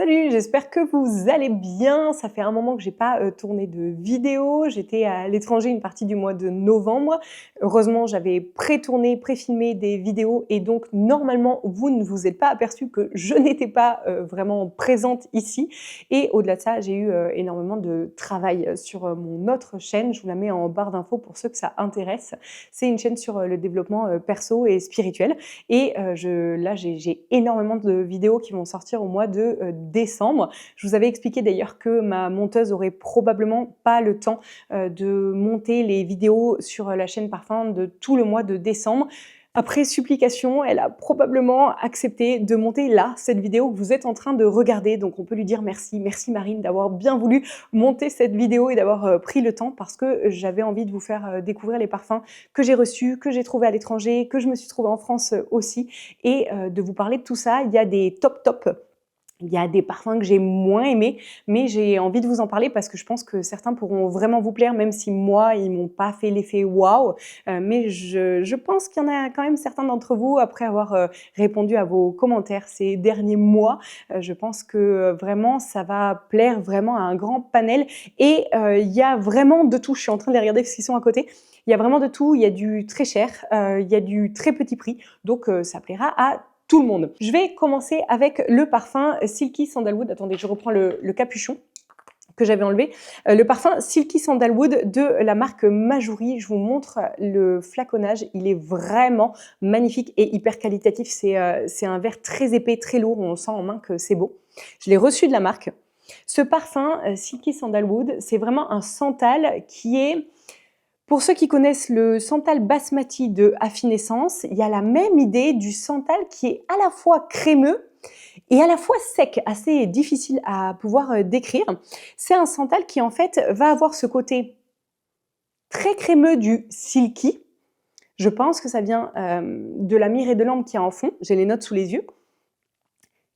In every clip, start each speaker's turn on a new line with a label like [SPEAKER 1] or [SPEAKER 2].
[SPEAKER 1] Salut, j'espère que vous allez bien. Ça fait un moment que j'ai pas tourné de vidéo. J'étais à l'étranger une partie du mois de novembre. Heureusement, j'avais pré-tourné, pré-filmé des vidéos et donc normalement, vous ne vous êtes pas aperçu que je n'étais pas vraiment présente ici. Et au-delà de ça, j'ai eu énormément de travail sur mon autre chaîne. Je vous la mets en barre d'infos pour ceux que ça intéresse. C'est une chaîne sur le développement perso et spirituel. Et là, j'ai énormément de vidéos qui vont sortir au mois de décembre. Je vous avais expliqué d'ailleurs que ma monteuse aurait probablement pas le temps de monter les vidéos sur la chaîne Parfum de tout le mois de décembre. Après supplication, elle a probablement accepté de monter là, cette vidéo que vous êtes en train de regarder. Donc on peut lui dire merci. Merci Marine d'avoir bien voulu monter cette vidéo et d'avoir pris le temps parce que j'avais envie de vous faire découvrir les parfums que j'ai reçus, que j'ai trouvés à l'étranger, que je me suis trouvée en France aussi et de vous parler de tout ça. Il y a des top. Il y a des parfums que j'ai moins aimés, mais j'ai envie de vous en parler parce que je pense que certains pourront vraiment vous plaire, même si moi, ils m'ont pas fait l'effet waouh. Mais je pense qu'il y en a quand même certains d'entre vous, après avoir répondu à vos commentaires ces derniers mois, je pense que vraiment, ça va plaire vraiment à un grand panel. Et il y a vraiment de tout. Je suis en train de les regarder parce qu'ils sont à côté. Il y a vraiment de tout. Il y a du très cher, il y a du très petit prix. Donc, ça plaira à tout le monde. Je vais commencer avec le parfum Silky Sandalwood. Attendez, je reprends le capuchon que j'avais enlevé. Le parfum Silky Sandalwood de la marque Majouri. Je vous montre le flaconnage. Il est vraiment magnifique et hyper qualitatif. C'est un verre très épais, très lourd. On sent en main que c'est beau. Je l'ai reçu de la marque. Ce parfum Silky Sandalwood, c'est vraiment un santal qui est... Pour ceux qui connaissent le santal basmati de Affinessence, il y a la même idée du santal qui est à la fois crémeux et à la fois sec, assez difficile à pouvoir décrire. C'est un santal qui en fait va avoir ce côté très crémeux du silky. Je pense que ça vient de la myrrhe et de l'ambre qui est en fond. J'ai les notes sous les yeux.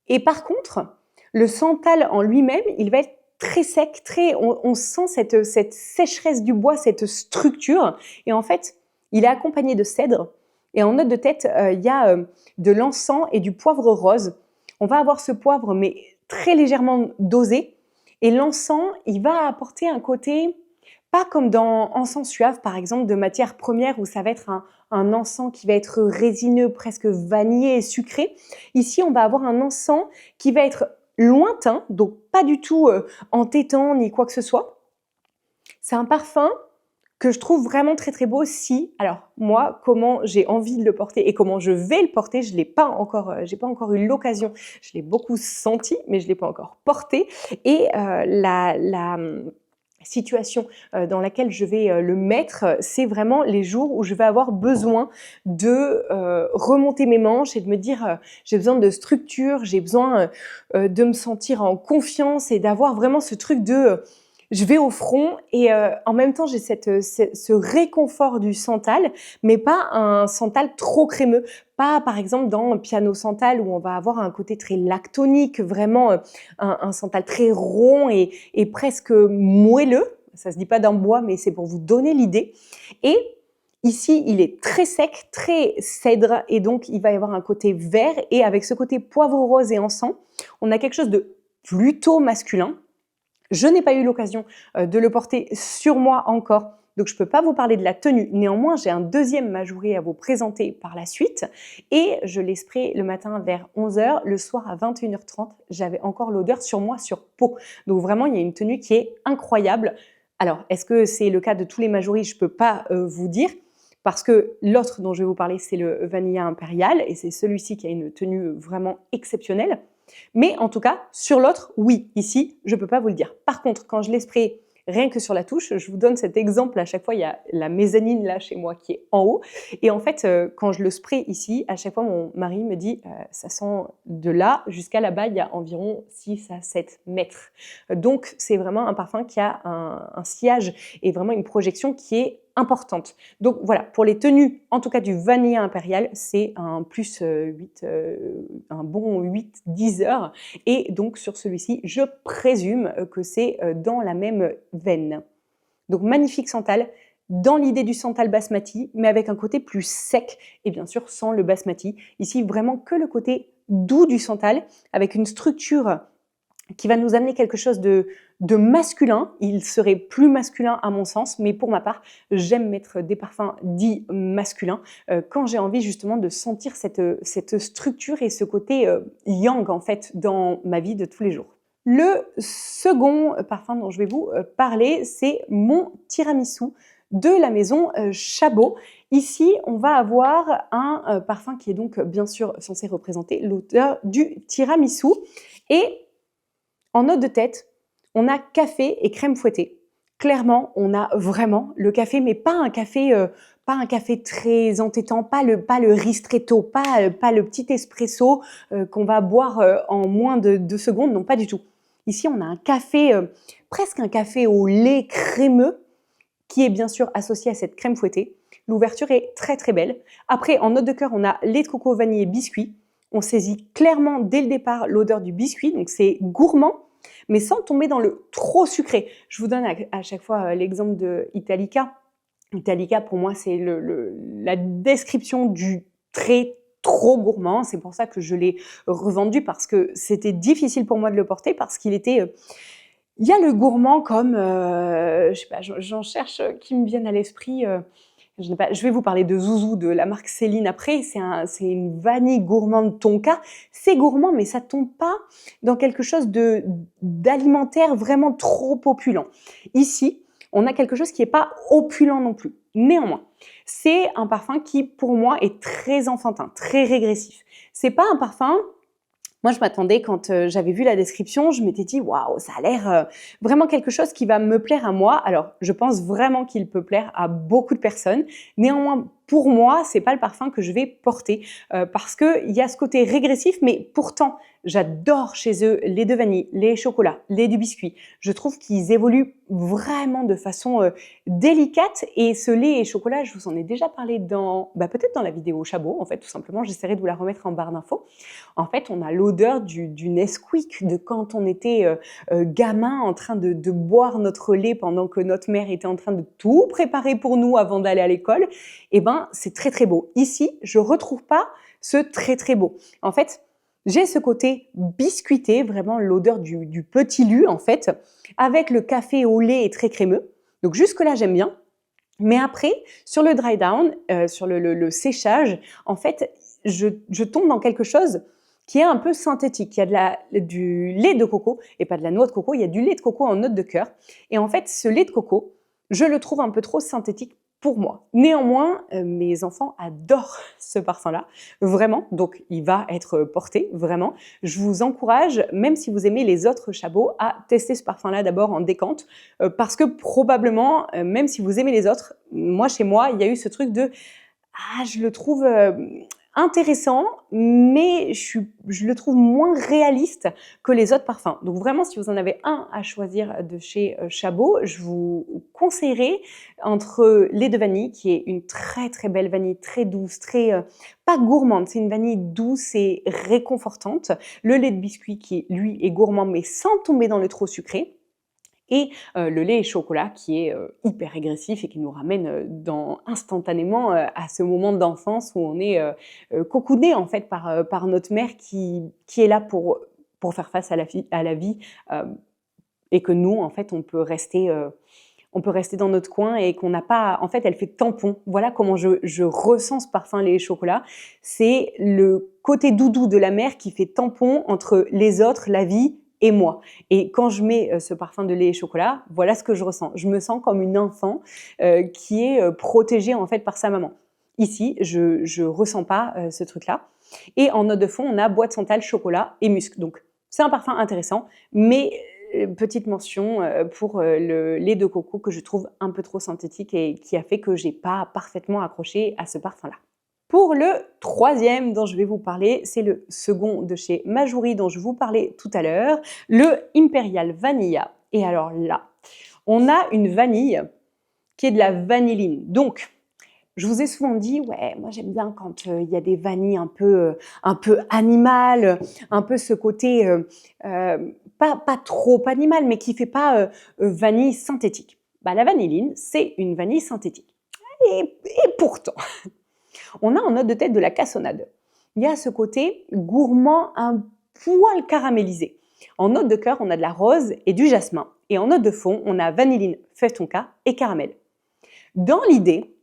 [SPEAKER 1] Et par contre, le santal en lui-même, il va être très sec, on sent cette sécheresse du bois, cette structure. Et en fait, il est accompagné de cèdre. Et en note de tête, il y a de l'encens et du poivre rose. On va avoir ce poivre, mais très légèrement dosé. Et l'encens, il va apporter un côté, pas comme dans encens suave, par exemple, de matière première, où ça va être un encens qui va être résineux, presque vanillé et sucré. Ici, on va avoir un encens qui va être lointain, donc pas du tout entêtant ni quoi que ce soit. C'est un parfum que je trouve vraiment très beau si, alors moi, comment j'ai envie de le porter et comment je vais le porter, je l'ai pas encore, j'ai pas encore eu l'occasion, je l'ai beaucoup senti, mais je l'ai pas encore porté. Et la situation dans laquelle je vais le mettre, c'est vraiment les jours où je vais avoir besoin de remonter mes manches et de me dire j'ai besoin de structure, j'ai besoin de me sentir en confiance et d'avoir vraiment ce truc de je vais au front et en même temps j'ai ce réconfort du santal, mais pas un santal trop crémeux. Pas par exemple dans Piano Santal où on va avoir un côté très lactonique, vraiment un santal très rond et presque moelleux. Ça se dit pas d'un bois, mais c'est pour vous donner l'idée. Et ici, il est très sec, très cèdre et donc il va y avoir un côté vert et avec ce côté poivre rose et encens, on a quelque chose de plutôt masculin. Je n'ai pas eu l'occasion de le porter sur moi encore, donc je ne peux pas vous parler de la tenue. Néanmoins, j'ai un deuxième Majouri à vous présenter par la suite et je l'ai sprayé le matin vers 11h, le soir à 21h30, j'avais encore l'odeur sur moi, sur peau. Donc vraiment, il y a une tenue qui est incroyable. Alors, est-ce que c'est le cas de tous les Majouri? Je ne peux pas vous dire. Parce que l'autre dont je vais vous parler, c'est le Vanilla Impérial et c'est celui-ci qui a une tenue vraiment exceptionnelle. Mais en tout cas, sur l'autre, oui, ici, je ne peux pas vous le dire. Par contre, quand je l'ai sprayé rien que sur la touche, je vous donne cet exemple, à chaque fois, il y a la mezzanine là chez moi qui est en haut. Et en fait, quand je le spray ici, à chaque fois, mon mari me dit ça sent de là jusqu'à là-bas, il y a environ 6 à 7 mètres. Donc, c'est vraiment un parfum qui a un sillage et vraiment une projection qui est importante. Donc voilà, pour les tenues, en tout cas du Vanilla Impérial, c'est un plus 8, un bon 8-10 heures. Et donc sur celui-ci, je présume que c'est dans la même veine. Donc magnifique santal, dans l'idée du santal basmati, mais avec un côté plus sec et bien sûr sans le basmati. Ici, vraiment que le côté doux du santal, avec une structure qui va nous amener quelque chose de masculin. Il serait plus masculin à mon sens, mais pour ma part, j'aime mettre des parfums dits masculins quand j'ai envie justement de sentir cette structure et ce côté yang en fait dans ma vie de tous les jours. Le second parfum dont je vais vous parler, c'est mon tiramisu de la maison Chabot. Ici, on va avoir un parfum qui est donc bien sûr censé représenter l'odeur du tiramisu. Et en note de tête, on a café et crème fouettée. Clairement, on a vraiment le café, mais pas un café très entêtant, pas le ristretto, pas le petit espresso qu'on va boire en moins de 2 secondes, non pas du tout. Ici, on a un café, presque un café au lait crémeux, qui est bien sûr associé à cette crème fouettée. L'ouverture est très très belle. Après, en note de cœur, on a lait de coco, vanille et biscuit. On saisit clairement dès le départ l'odeur du biscuit, donc c'est gourmand, mais sans tomber dans le trop sucré. Je vous donne à chaque fois l'exemple de Italica. Italica, pour moi, c'est la description du très trop gourmand. C'est pour ça que je l'ai revendu, parce que c'était difficile pour moi de le porter, parce qu'il était... il y a le gourmand comme, je sais pas, j'en cherche qui me viennent à l'esprit. Je vais vous parler de Zouzou, de la marque Céline après. C'est une vanille gourmande tonka. C'est gourmand, mais ça tombe pas dans quelque chose d'alimentaire vraiment trop opulent. Ici, on a quelque chose qui n'est pas opulent non plus. Néanmoins, c'est un parfum qui, pour moi, est très enfantin, très régressif. C'est pas un parfum... Moi, je m'attendais, quand j'avais vu la description, je m'étais dit « Waouh, ça a l'air vraiment quelque chose qui va me plaire à moi ». Alors, je pense vraiment qu'il peut plaire à beaucoup de personnes. Néanmoins, pour moi, c'est pas le parfum que je vais porter parce qu'il y a ce côté régressif, mais pourtant, j'adore chez eux les de vanille, les chocolats, les du biscuit. Je trouve qu'ils évoluent vraiment de façon délicate, et ce lait et chocolat, je vous en ai déjà parlé peut-être dans la vidéo Chabot, en fait, tout simplement. J'essaierai de vous la remettre en barre d'infos. En fait, on a l'odeur du Nesquik de quand on était gamin en train de boire notre lait pendant que notre mère était en train de tout préparer pour nous avant d'aller à l'école. Eh ben, c'est très très beau. Ici, je retrouve pas ce très très beau. En fait, j'ai ce côté biscuité, vraiment l'odeur du petit lu en fait, avec le café au lait et très crémeux. Donc jusque-là, j'aime bien. Mais après, sur le dry down, sur le séchage, en fait, je tombe dans quelque chose qui est un peu synthétique. Il y a du lait de coco et pas de la noix de coco, il y a du lait de coco en note de cœur. Et en fait, ce lait de coco, je le trouve un peu trop synthétique pour moi. Néanmoins, mes enfants adorent ce parfum-là, vraiment, donc il va être porté, vraiment. Je vous encourage, même si vous aimez les autres Chabot, à tester ce parfum-là d'abord en décante, parce que probablement, même si vous aimez les autres, chez moi, il y a eu ce truc de « Ah, je le trouve intéressant, mais je le trouve moins réaliste que les autres parfums ». Donc vraiment, si vous en avez un à choisir de chez Chabot, je vous conseillerais entre lait de vanille, qui est une très très belle vanille, très douce, très pas gourmande, c'est une vanille douce et réconfortante. Le lait de biscuit qui, lui, est gourmand, mais sans tomber dans le trop sucré. Et le lait et chocolat qui est hyper régressif et qui nous ramène instantanément à ce moment d'enfance où on est cocooné en fait par notre mère qui est là pour faire face à la vie et que nous en fait on peut rester dans notre coin et qu'on n'a pas... En fait, elle fait tampon. Voilà comment je ressens ce parfum lait et chocolat. C'est le côté doudou de la mère qui fait tampon entre les autres, la vie et moi. Et quand je mets ce parfum de lait et chocolat, voilà ce que je ressens. Je me sens comme une enfant qui est protégée en fait par sa maman. Ici, je ressens pas ce truc-là. Et en note de fond, on a bois de santal, chocolat et musc. Donc, c'est un parfum intéressant, mais petite mention pour le lait de coco que je trouve un peu trop synthétique et qui a fait que j'ai pas parfaitement accroché à ce parfum-là. Pour le troisième dont je vais vous parler, c'est le second de chez Majouri dont je vous parlais tout à l'heure, le Imperial Vanilla. Et alors là, on a une vanille qui est de la vanilline. Donc, je vous ai souvent dit, ouais, moi j'aime bien quand il y a des vanilles un peu animales, un peu ce côté pas trop animal, mais qui fait pas vanille synthétique. Bah, la vanilline, c'est une vanille synthétique. Et pourtant, on a en note de tête de la cassonade. Il y a ce côté gourmand, un poil caramélisé. En note de cœur, on a de la rose et du jasmin. Et en note de fond, on a vanilline, fève tonka et caramel. Dans l'idée,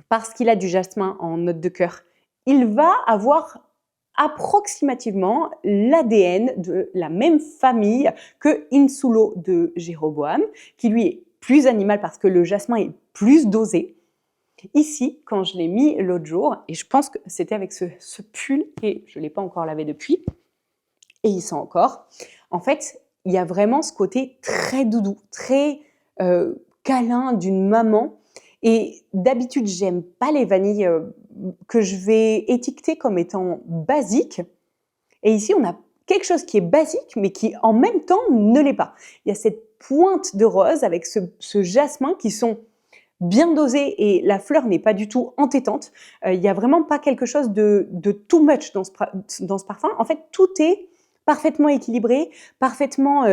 [SPEAKER 1] parce qu'il a du jasmin en note de cœur, il va avoir approximativement l'ADN de la même famille que Insulo de Jéroboam, qui lui est plus animal parce que le jasmin est plus dosé. Ici, quand je l'ai mis l'autre jour, et je pense que c'était avec ce pull, et je ne l'ai pas encore lavé depuis, et il sent encore, en fait, il y a vraiment ce côté très doudou, très câlin d'une maman. Et d'habitude, j'aime pas les vanilles que je vais étiqueter comme étant basiques. Et ici, on a quelque chose qui est basique, mais qui en même temps ne l'est pas. Il y a cette pointe de rose avec ce jasmin qui sont bien dosés et la fleur n'est pas du tout entêtante. Il n'y a vraiment pas quelque chose de too much dans ce parfum. En fait, tout est parfaitement équilibré, parfaitement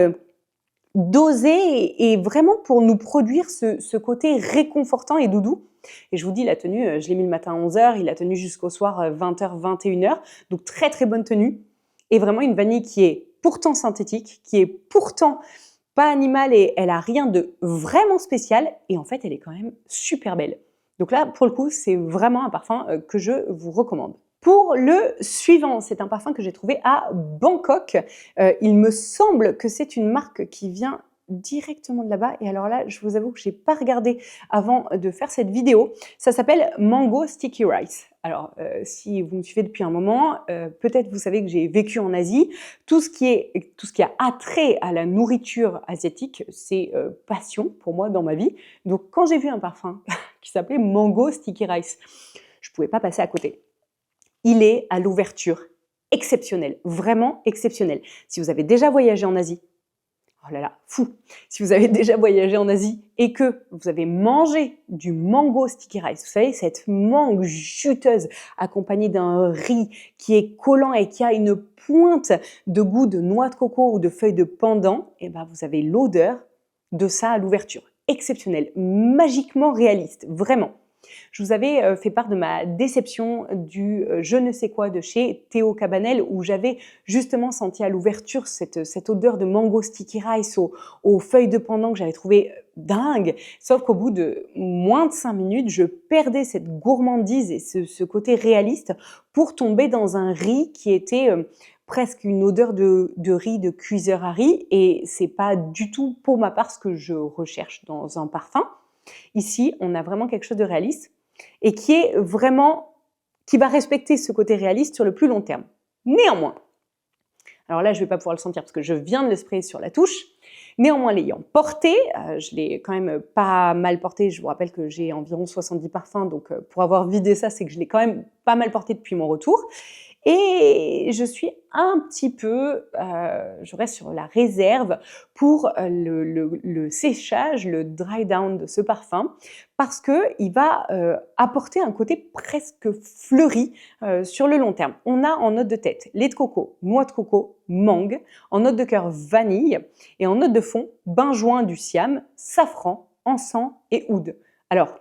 [SPEAKER 1] dosé et vraiment pour nous produire ce côté réconfortant et doudou. Et je vous dis, la tenue, je l'ai mis le matin à 11h, il a tenu jusqu'au soir 20h, 21h. Donc très très bonne tenue. Et vraiment une vanille qui est pourtant synthétique, qui est pourtant pas animale et elle a rien de vraiment spécial. Et en fait, elle est quand même super belle. Donc là, pour le coup, c'est vraiment un parfum que je vous recommande. Pour le suivant, c'est un parfum que j'ai trouvé à Bangkok. Il me semble que c'est une marque qui vient directement de là-bas. Et alors là, je vous avoue que je n'ai pas regardé avant de faire cette vidéo. Ça s'appelle Mango Sticky Rice. Alors, si vous me suivez depuis un moment, peut-être vous savez que j'ai vécu en Asie. Tout ce qui a attrait à la nourriture asiatique, c'est passion pour moi dans ma vie. Donc, quand j'ai vu un parfum qui s'appelait Mango Sticky Rice, je ne pouvais pas passer à côté. Il est à l'ouverture exceptionnel, vraiment exceptionnel. Si vous avez déjà voyagé en Asie, oh là là, fou. Si vous avez déjà voyagé en Asie et que vous avez mangé du mango sticky rice, vous savez, cette mangue juteuse accompagnée d'un riz qui est collant et qui a une pointe de goût de noix de coco ou de feuilles de pandan, et ben vous avez l'odeur de ça à l'ouverture. Exceptionnel, magiquement réaliste, vraiment. Je vous avais fait part de ma déception du je ne sais quoi de chez Théo Cabanel où j'avais justement senti à l'ouverture cette odeur de mango sticky rice aux feuilles de pandan que j'avais trouvé dingue. Sauf qu'au bout de moins de 5 minutes, je perdais cette gourmandise et ce côté réaliste pour tomber dans un riz qui était presque une odeur de riz, de cuiseur à riz. Et c'est pas du tout pour ma part ce que je recherche dans un parfum. Ici, on a vraiment quelque chose de réaliste et qui va respecter ce côté réaliste sur le plus long terme. Néanmoins, alors là, je ne vais pas pouvoir le sentir parce que je viens de le sprayer sur la touche. Néanmoins, l'ayant porté, je l'ai quand même pas mal porté. Je vous rappelle que j'ai environ 70 parfums, donc pour avoir vidé ça, c'est que je l'ai quand même pas mal porté depuis mon retour. Et je suis un petit peu, je reste sur la réserve pour le séchage, le dry down de ce parfum, parce qu'il va apporter un côté presque fleuri sur le long terme. On a en note de tête lait de coco, noix de coco, mangue, en note de cœur vanille, et en note de fond benjoin du Siam, safran, encens et oud. Alors,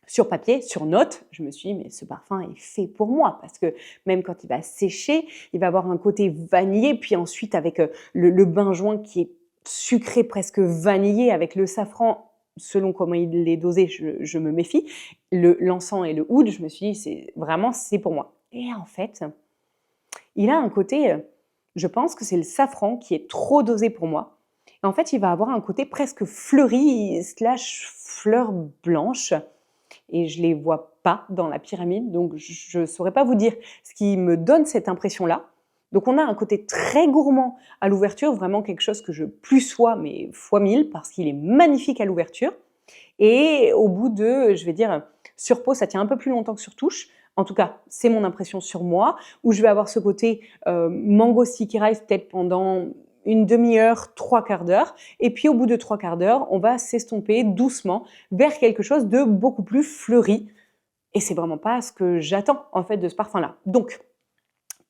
[SPEAKER 1] sur papier, sur note, je me suis dit, mais ce parfum est fait pour moi parce que même quand il va sécher, il va avoir un côté vanillé, puis ensuite avec le benjoin qui est sucré, presque vanillé, avec le safran, selon comment il est dosé, je me méfie. L'encens et le oud, je me suis dit, c'est pour moi. Et en fait, il a un côté, je pense que c'est le safran qui est trop dosé pour moi. Et en fait, il va avoir un côté presque fleuri / fleur blanche. Et je ne les vois pas dans la pyramide, donc je ne saurais pas vous dire ce qui me donne cette impression-là. Donc on a un côté très gourmand à l'ouverture, vraiment quelque chose que je plus sois, mais fois 1000, parce qu'il est magnifique à l'ouverture. Et au bout de, je vais dire, sur peau, ça tient un peu plus longtemps que sur touche. En tout cas, c'est mon impression sur moi, où je vais avoir ce côté mango sticky rice peut-être pendant une demi-heure, 3/4 d'heure. Et puis au bout de 3/4 d'heure, on va s'estomper doucement vers quelque chose de beaucoup plus fleuri. Et c'est vraiment pas ce que j'attends en fait de ce parfum-là. Donc,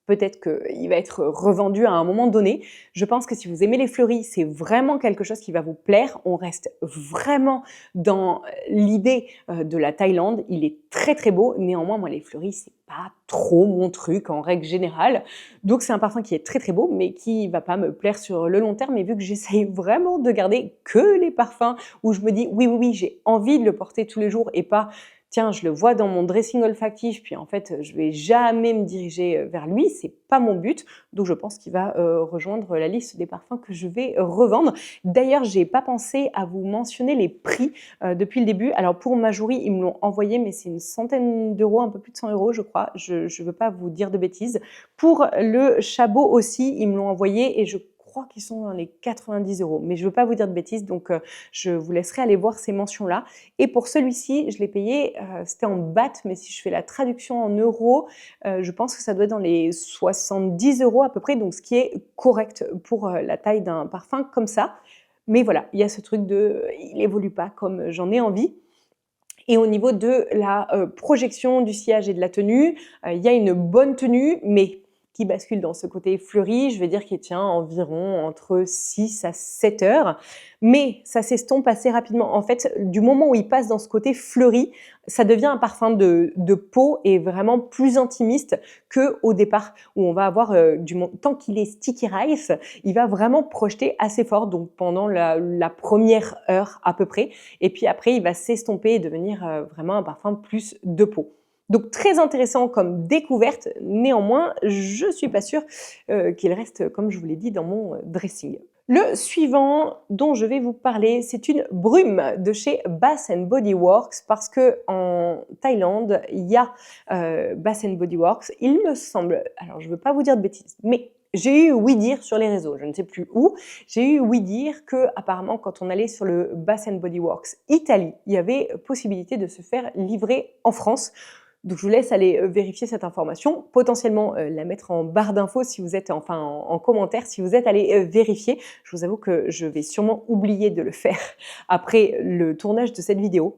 [SPEAKER 1] peut-être qu'il va être revendu à un moment donné. Je pense que si vous aimez les fleuris, c'est vraiment quelque chose qui va vous plaire. On reste vraiment dans l'idée de la Thaïlande. Il est très très beau. Néanmoins, moi les fleuris, c'est pas trop mon truc en règle générale. Donc c'est un parfum qui est très très beau, mais qui va pas me plaire sur le long terme. Et vu que j'essaye vraiment de garder que les parfums où je me dis oui, oui, oui, j'ai envie de le porter tous les jours et pas tiens, je le vois dans mon dressing olfactif, puis en fait, je vais jamais me diriger vers lui, c'est pas mon but. Donc je pense qu'il va rejoindre la liste des parfums que je vais revendre. D'ailleurs, j'ai pas pensé à vous mentionner les prix depuis le début. Alors pour Majouri, ils me l'ont envoyé, mais c'est une centaine d'euros, un peu plus de 100 euros, je crois. Je veux pas vous dire de bêtises. Pour le Chabot aussi, ils me l'ont envoyé et je crois qu'ils sont dans les 90 euros. Mais je veux pas vous dire de bêtises, donc je vous laisserai aller voir ces mentions-là. Et pour celui-ci, je l'ai payé, c'était en baht, mais si je fais la traduction en euros, je pense que ça doit être dans les 70 euros à peu près, donc ce qui est correct pour la taille d'un parfum comme ça. Mais voilà, il y a ce truc de il évolue pas comme j'en ai envie. Et au niveau de la projection du sillage et de la tenue, il y a une bonne tenue, mais qui bascule dans ce côté fleuri, je vais dire qu'il tient environ entre 6 à 7 heures. Mais ça s'estompe assez rapidement. En fait, du moment où il passe dans ce côté fleuri, ça devient un parfum de peau et vraiment plus intimiste qu'au départ, où on va avoir, tant qu'il est sticky rice, il va vraiment projeter assez fort, donc pendant la première heure à peu près. Et puis après, il va s'estomper et devenir vraiment un parfum plus de peau. Donc très intéressant comme découverte, néanmoins, je suis pas sûre qu'il reste, comme je vous l'ai dit, dans mon dressing. Le suivant dont je vais vous parler, c'est une brume de chez Bath Body Works parce que en Thaïlande, il y a Bath Body Works. Il me semble, alors je ne veux pas vous dire de bêtises, mais j'ai eu ouï dire sur les réseaux, je ne sais plus où, j'ai eu ouï dire que apparemment quand on allait sur le Bath Body Works Italie, il y avait possibilité de se faire livrer en France. Donc je vous laisse aller vérifier cette information, potentiellement la mettre en barre d'infos si vous êtes, enfin en commentaire si vous êtes allé vérifier. Je vous avoue que je vais sûrement oublier de le faire après le tournage de cette vidéo.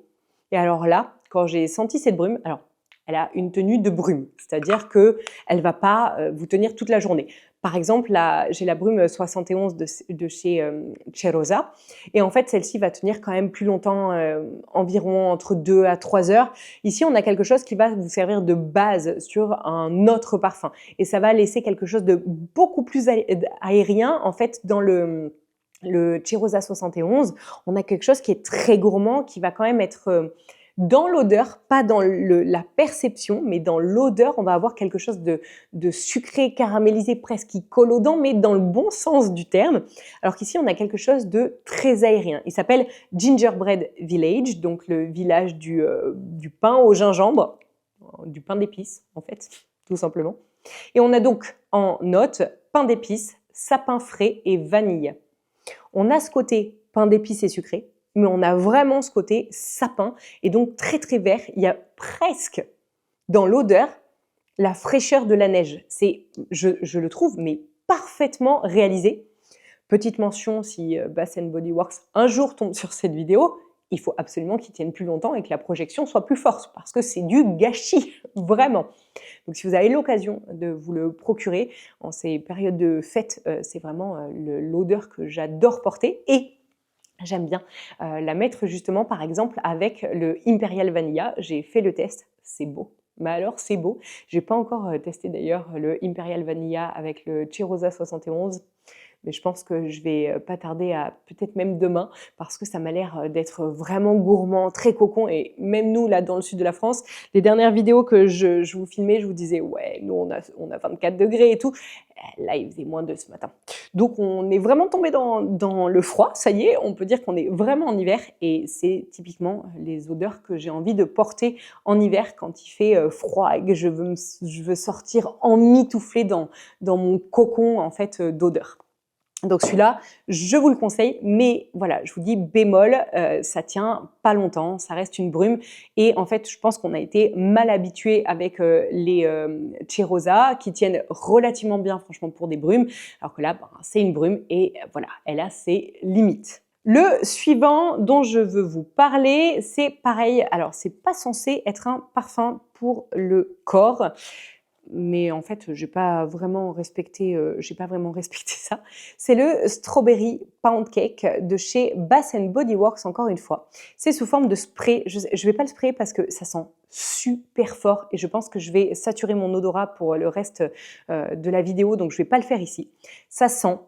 [SPEAKER 1] Et alors là, quand j'ai senti cette brume, alors elle a une tenue de brume, c'est-à-dire qu'elle ne va pas vous tenir toute la journée. Par exemple, j'ai la brume 71 de chez Cerosa. Et en fait, celle-ci va tenir quand même plus longtemps, environ entre 2 à 3 heures. Ici, on a quelque chose qui va vous servir de base sur un autre parfum. Et ça va laisser quelque chose de beaucoup plus aérien. En fait, dans le Cerosa 71, on a quelque chose qui est très gourmand, qui va quand même être dans l'odeur, pas dans la perception, mais dans l'odeur, on va avoir quelque chose de sucré, caramélisé, presque qui colle aux dents, mais dans le bon sens du terme. Alors qu'ici, on a quelque chose de très aérien. Il s'appelle Gingerbread Village, donc le village du pain au gingembre, du pain d'épices, en fait, tout simplement. Et on a donc en note pain d'épices, sapin frais et vanille. On a ce côté pain d'épices et sucré, mais on a vraiment ce côté sapin et donc très très vert. Il y a presque dans l'odeur la fraîcheur de la neige. C'est, je le trouve, mais parfaitement réalisé. Petite mention, si Bath Body Works un jour tombe sur cette vidéo, il faut absolument qu'il tienne plus longtemps et que la projection soit plus forte parce que c'est du gâchis, vraiment. Donc si vous avez l'occasion de vous le procurer en ces périodes de fête, c'est vraiment l'odeur que j'adore porter et j'aime bien la mettre justement par exemple avec le Imperial Vanilla. J'ai fait le test, c'est beau. Mais alors c'est beau. J'ai pas encore testé d'ailleurs le Imperial Vanilla avec le Cerosa 71. Mais je pense que je vais pas tarder à peut-être même demain parce que ça m'a l'air d'être vraiment gourmand, très cocon et même nous là dans le sud de la France, les dernières vidéos que je vous filmais, je vous disais ouais, nous on a 24 degrés et tout. Là, il faisait -2 ce matin. Donc on est vraiment tombé dans le froid, ça y est, on peut dire qu'on est vraiment en hiver et c'est typiquement les odeurs que j'ai envie de porter en hiver quand il fait froid et que je veux sortir emmitouflée dans mon cocon en fait d'odeur. Donc celui-là, je vous le conseille, mais voilà, je vous dis bémol, ça tient pas longtemps, ça reste une brume et en fait, je pense qu'on a été mal habitué avec les Cerosa qui tiennent relativement bien franchement pour des brumes, alors que là, c'est une brume et voilà, elle a ses limites. Le suivant dont je veux vous parler, c'est pareil, alors c'est pas censé être un parfum pour le corps. mais en fait, j'ai pas vraiment respecté ça. C'est le Strawberry Pound Cake de chez Bath Body Works, encore une fois. C'est sous forme de spray. Je vais pas le sprayer parce que ça sent super fort et je pense que je vais saturer mon odorat pour le reste de la vidéo, donc je vais pas le faire ici. Ça sent,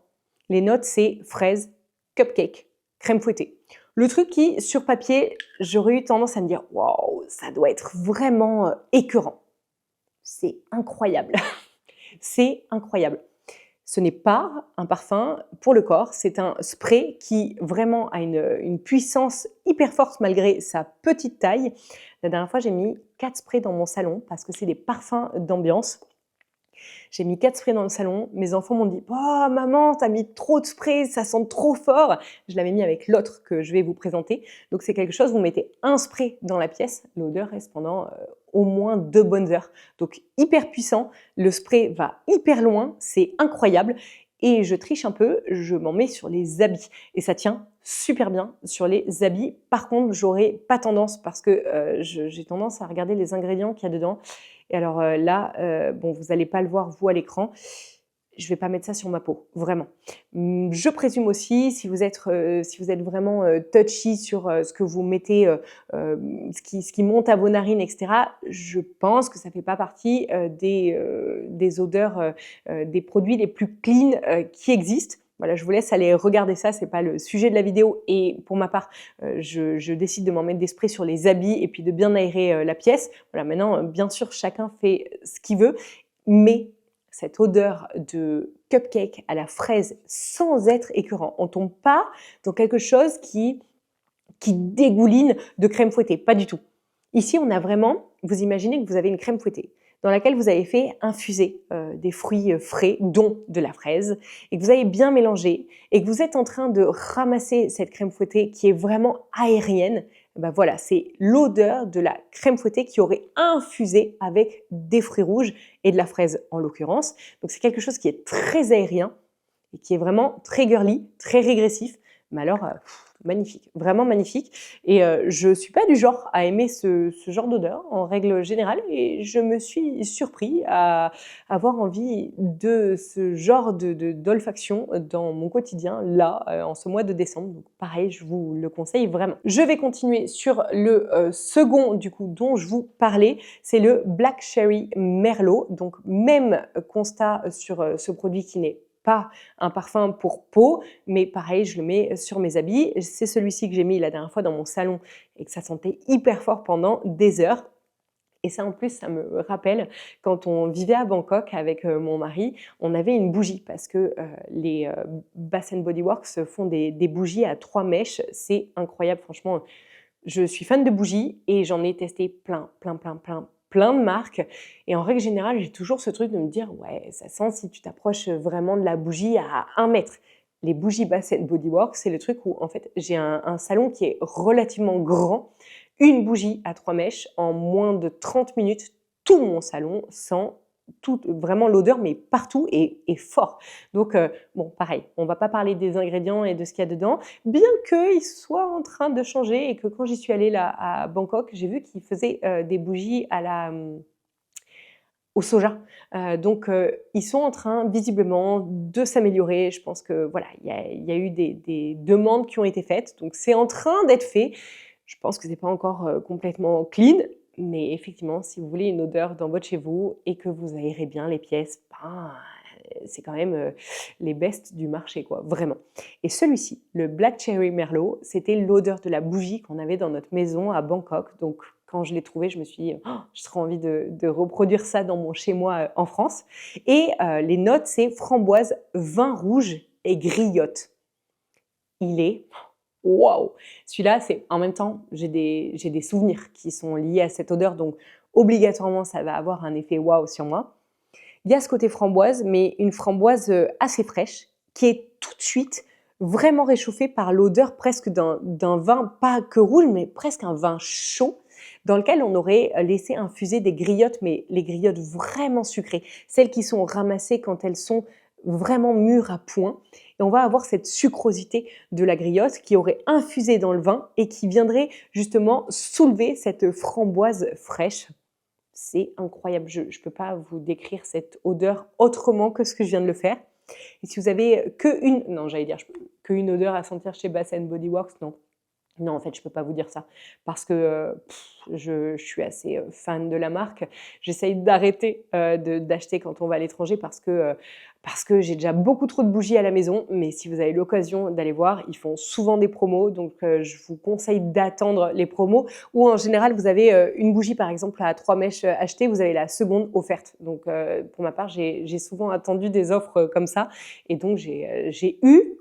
[SPEAKER 1] les notes c'est fraise, cupcake, crème fouettée. Le truc qui, sur papier, j'aurais eu tendance à me dire « Waouh, ça doit être vraiment écœurant ». C'est incroyable. C'est incroyable. Ce n'est pas un parfum pour le corps, c'est un spray qui vraiment a une puissance hyper forte malgré sa petite taille. La dernière fois, j'ai mis 4 sprays dans mon salon parce que c'est des parfums d'ambiance. J'ai mis 4 sprays dans le salon. Mes enfants m'ont dit « Oh maman, t'as mis trop de sprays, ça sent trop fort !» Je l'avais mis avec l'autre que je vais vous présenter. Donc c'est quelque chose, vous mettez un spray dans la pièce, l'odeur reste pendant au moins 2 bonnes heures. Donc hyper puissant, le spray va hyper loin, c'est incroyable. Et je triche un peu, je m'en mets sur les habits. Et ça tient super bien sur les habits. Par contre, j'aurais pas tendance, parce que j'ai tendance à regarder les ingrédients qu'il y a dedans. Et alors là, bon, vous n'allez pas le voir vous à l'écran, je ne vais pas mettre ça sur ma peau, vraiment. Je présume aussi, si vous êtes vraiment touchy sur ce que vous mettez, ce qui monte à vos narines, etc., je pense que ça ne fait pas partie des odeurs, des produits les plus clean qui existent. Voilà, je vous laisse aller regarder ça, c'est pas le sujet de la vidéo. Et pour ma part, je décide de m'en mettre des sprays sur les habits et puis de bien aérer la pièce. Voilà, maintenant, bien sûr, chacun fait ce qu'il veut, mais cette odeur de cupcake à la fraise sans être écœurant, on tombe pas dans quelque chose qui dégouline de crème fouettée, pas du tout. Ici, on a vraiment, vous imaginez que vous avez une crème fouettée dans laquelle vous avez fait infuser des fruits frais, dont de la fraise, et que vous avez bien mélangé, et que vous êtes en train de ramasser cette crème fouettée qui est vraiment aérienne. Ben voilà, c'est l'odeur de la crème fouettée qui aurait infusé avec des fruits rouges et de la fraise en l'occurrence. Donc c'est quelque chose qui est très aérien et qui est vraiment très girly, très régressif. Mais alors, magnifique, vraiment magnifique. Et je ne suis pas du genre à aimer ce genre d'odeur en règle générale, et je me suis surpris à avoir envie de ce genre d'olfaction dans mon quotidien, là, en ce mois de décembre. Donc pareil, je vous le conseille vraiment. Je vais continuer sur le second, du coup, dont je vous parlais, c'est le Black Cherry Merlot. Donc même constat sur ce produit qui n'est pas un parfum pour peau, mais pareil, je le mets sur mes habits. C'est celui-ci que j'ai mis la dernière fois dans mon salon et que ça sentait hyper fort pendant des heures. Et ça, en plus, ça me rappelle quand on vivait à Bangkok avec mon mari, on avait une bougie parce que les Bath Body Works font des bougies à 3 mèches. C'est incroyable, franchement. Je suis fan de bougies et j'en ai testé plein de marques. Et en règle générale, j'ai toujours ce truc de me dire « Ouais, ça sent si tu t'approches vraiment de la bougie à 1 mètre ». Les bougies Bath Body Works, c'est le truc où en fait j'ai un salon qui est relativement grand. Une bougie à 3 mèches, en moins de 30 minutes, tout mon salon sent vraiment l'odeur, mais partout et fort. Donc, bon, pareil, on ne va pas parler des ingrédients et de ce qu'il y a dedans, bien qu'ils soient en train de changer et que quand j'y suis allée là à Bangkok, j'ai vu qu'ils faisaient des bougies au soja. Donc, ils sont en train visiblement de s'améliorer. Je pense que voilà, il y a eu des demandes qui ont été faites, donc c'est en train d'être fait. Je pense que c'est pas encore complètement clean, mais effectivement, si vous voulez une odeur dans votre chez vous et que vous aérez bien les pièces, ben, c'est quand même les bestes du marché, quoi, vraiment. Et celui-ci, le Black Cherry Merlot, c'était l'odeur de la bougie qu'on avait dans notre maison à Bangkok. Donc, quand je l'ai trouvé, je me suis dit, oh, je serais envie de reproduire ça dans mon chez-moi en France. Et les notes, c'est framboise, vin rouge et griotte. Il est... Waouh! Celui-là, c'est en même temps, j'ai des souvenirs qui sont liés à cette odeur, donc obligatoirement, ça va avoir un effet waouh sur moi. Il y a ce côté framboise, mais une framboise assez fraîche, qui est tout de suite vraiment réchauffée par l'odeur presque d'un vin, pas que rouge, mais presque un vin chaud, dans lequel on aurait laissé infuser des griottes, mais les griottes vraiment sucrées, celles qui sont ramassées quand elles sont vraiment mûres à point. Et on va avoir cette sucrosité de la griotte qui aurait infusé dans le vin et qui viendrait justement soulever cette framboise fraîche. c'est incroyable. Je ne peux pas vous décrire cette odeur autrement que ce que je viens de le faire. Et si vous avez qu'une, non, j'allais dire qu'une odeur à sentir chez Bath Body Works, non. Non, en fait, je peux pas vous dire ça parce que, je suis assez, fan de la marque. J'essaye d'arrêter, d'acheter quand on va à l'étranger parce que j'ai déjà beaucoup trop de bougies à la maison. Mais si vous avez l'occasion d'aller voir, ils font souvent des promos, donc je vous conseille d'attendre les promos ou en général, vous avez, une bougie, par exemple, à 3 mèches, achetée, vous avez la seconde offerte. Donc pour ma part, j'ai souvent attendu des offres, comme ça et donc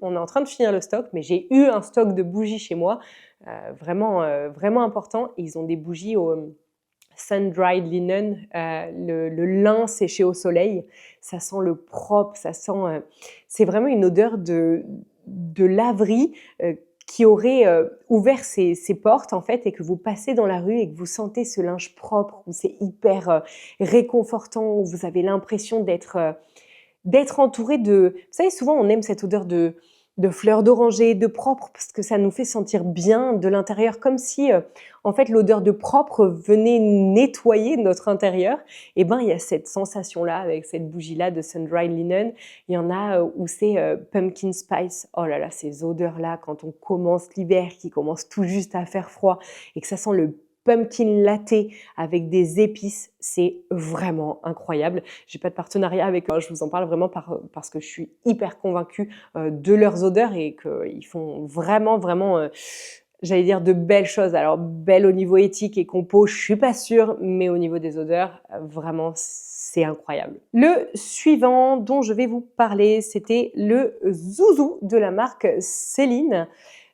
[SPEAKER 1] on est en train de finir le stock, mais j'ai eu un stock de bougies chez moi. Vraiment important. Ils ont des bougies au sun-dried linen, le lin séché au soleil. Ça sent le propre, ça sent, c'est vraiment une odeur de laverie qui aurait ouvert ses portes en fait et que vous passez dans la rue et que vous sentez ce linge propre où c'est hyper réconfortant, où vous avez l'impression d'être entouré de... Vous savez, souvent on aime cette odeur de fleurs d'oranger, de propre, parce que ça nous fait sentir bien de l'intérieur, comme si, en fait, l'odeur de propre venait nettoyer notre intérieur. Et ben, il y a cette sensation-là avec cette bougie-là de sun-dried linen. Il y en a où c'est pumpkin spice. Oh là là, ces odeurs-là, quand on commence l'hiver, qui commence tout juste à faire froid, et que ça sent le pumpkin latte avec des épices, c'est vraiment incroyable. J'ai pas de partenariat avec eux, je vous en parle vraiment parce que je suis hyper convaincue de leurs odeurs et qu'ils font vraiment, j'allais dire de belles choses. Alors belles au niveau éthique et compo, je suis pas sûre, mais au niveau des odeurs, vraiment c'est incroyable. Le suivant dont je vais vous parler, c'était le Zouzou de la marque Céline.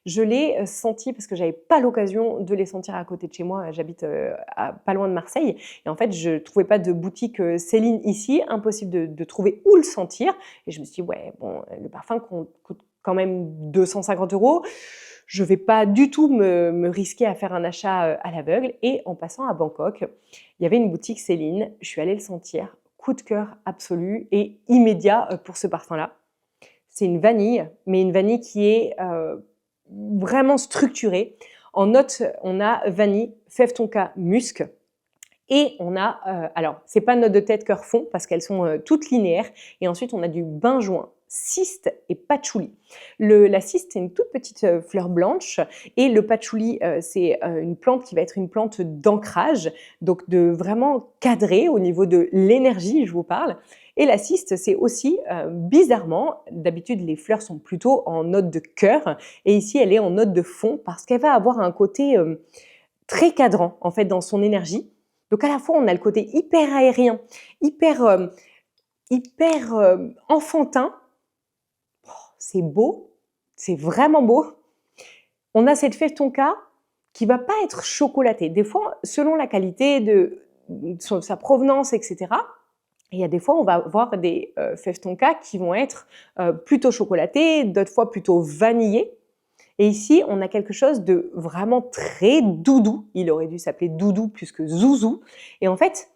[SPEAKER 1] Je l'ai senti parce que j'avais pas l'occasion de les sentir à côté de chez moi. J'habite pas loin de Marseille et en fait je trouvais pas de boutique Céline ici, impossible de trouver où le sentir. Et je me suis dit ouais bon, le parfum coûte quand même 250 €. Je vais pas du tout me risquer à faire un achat à l'aveugle. Et en passant à Bangkok, il y avait une boutique Céline. Je suis allée le sentir, coup de cœur absolu et immédiat pour ce parfum-là. C'est une vanille, mais une vanille qui est vraiment structurée. En note, on a vanille, fève tonka, musc. Et on a, alors, c'est pas note de tête, cœur, fond, parce qu'elles sont toutes linéaires. Et ensuite, on a du benjoin, cyste et patchouli. La cyste, c'est une toute petite fleur blanche. Et le patchouli, c'est une plante qui va être une plante d'ancrage, donc de vraiment cadrer au niveau de l'énergie, je vous parle. Et la cyste, c'est aussi, bizarrement, d'habitude, les fleurs sont plutôt en note de cœur. Et ici, elle est en note de fond parce qu'elle va avoir un côté très cadrant, en fait, dans son énergie. Donc à la fois, on a le côté hyper aérien, hyper enfantin. Oh, c'est beau, c'est vraiment beau. On a cette fève tonka qui va pas être chocolatée. Des fois, selon la qualité de sa provenance, etc. Et il y a des fois, on va avoir des fèves tonka qui vont être plutôt chocolatées, d'autres fois plutôt vanillées. Et ici, on a quelque chose de vraiment très doudou. Il aurait dû s'appeler doudou plus que zouzou. Et en fait,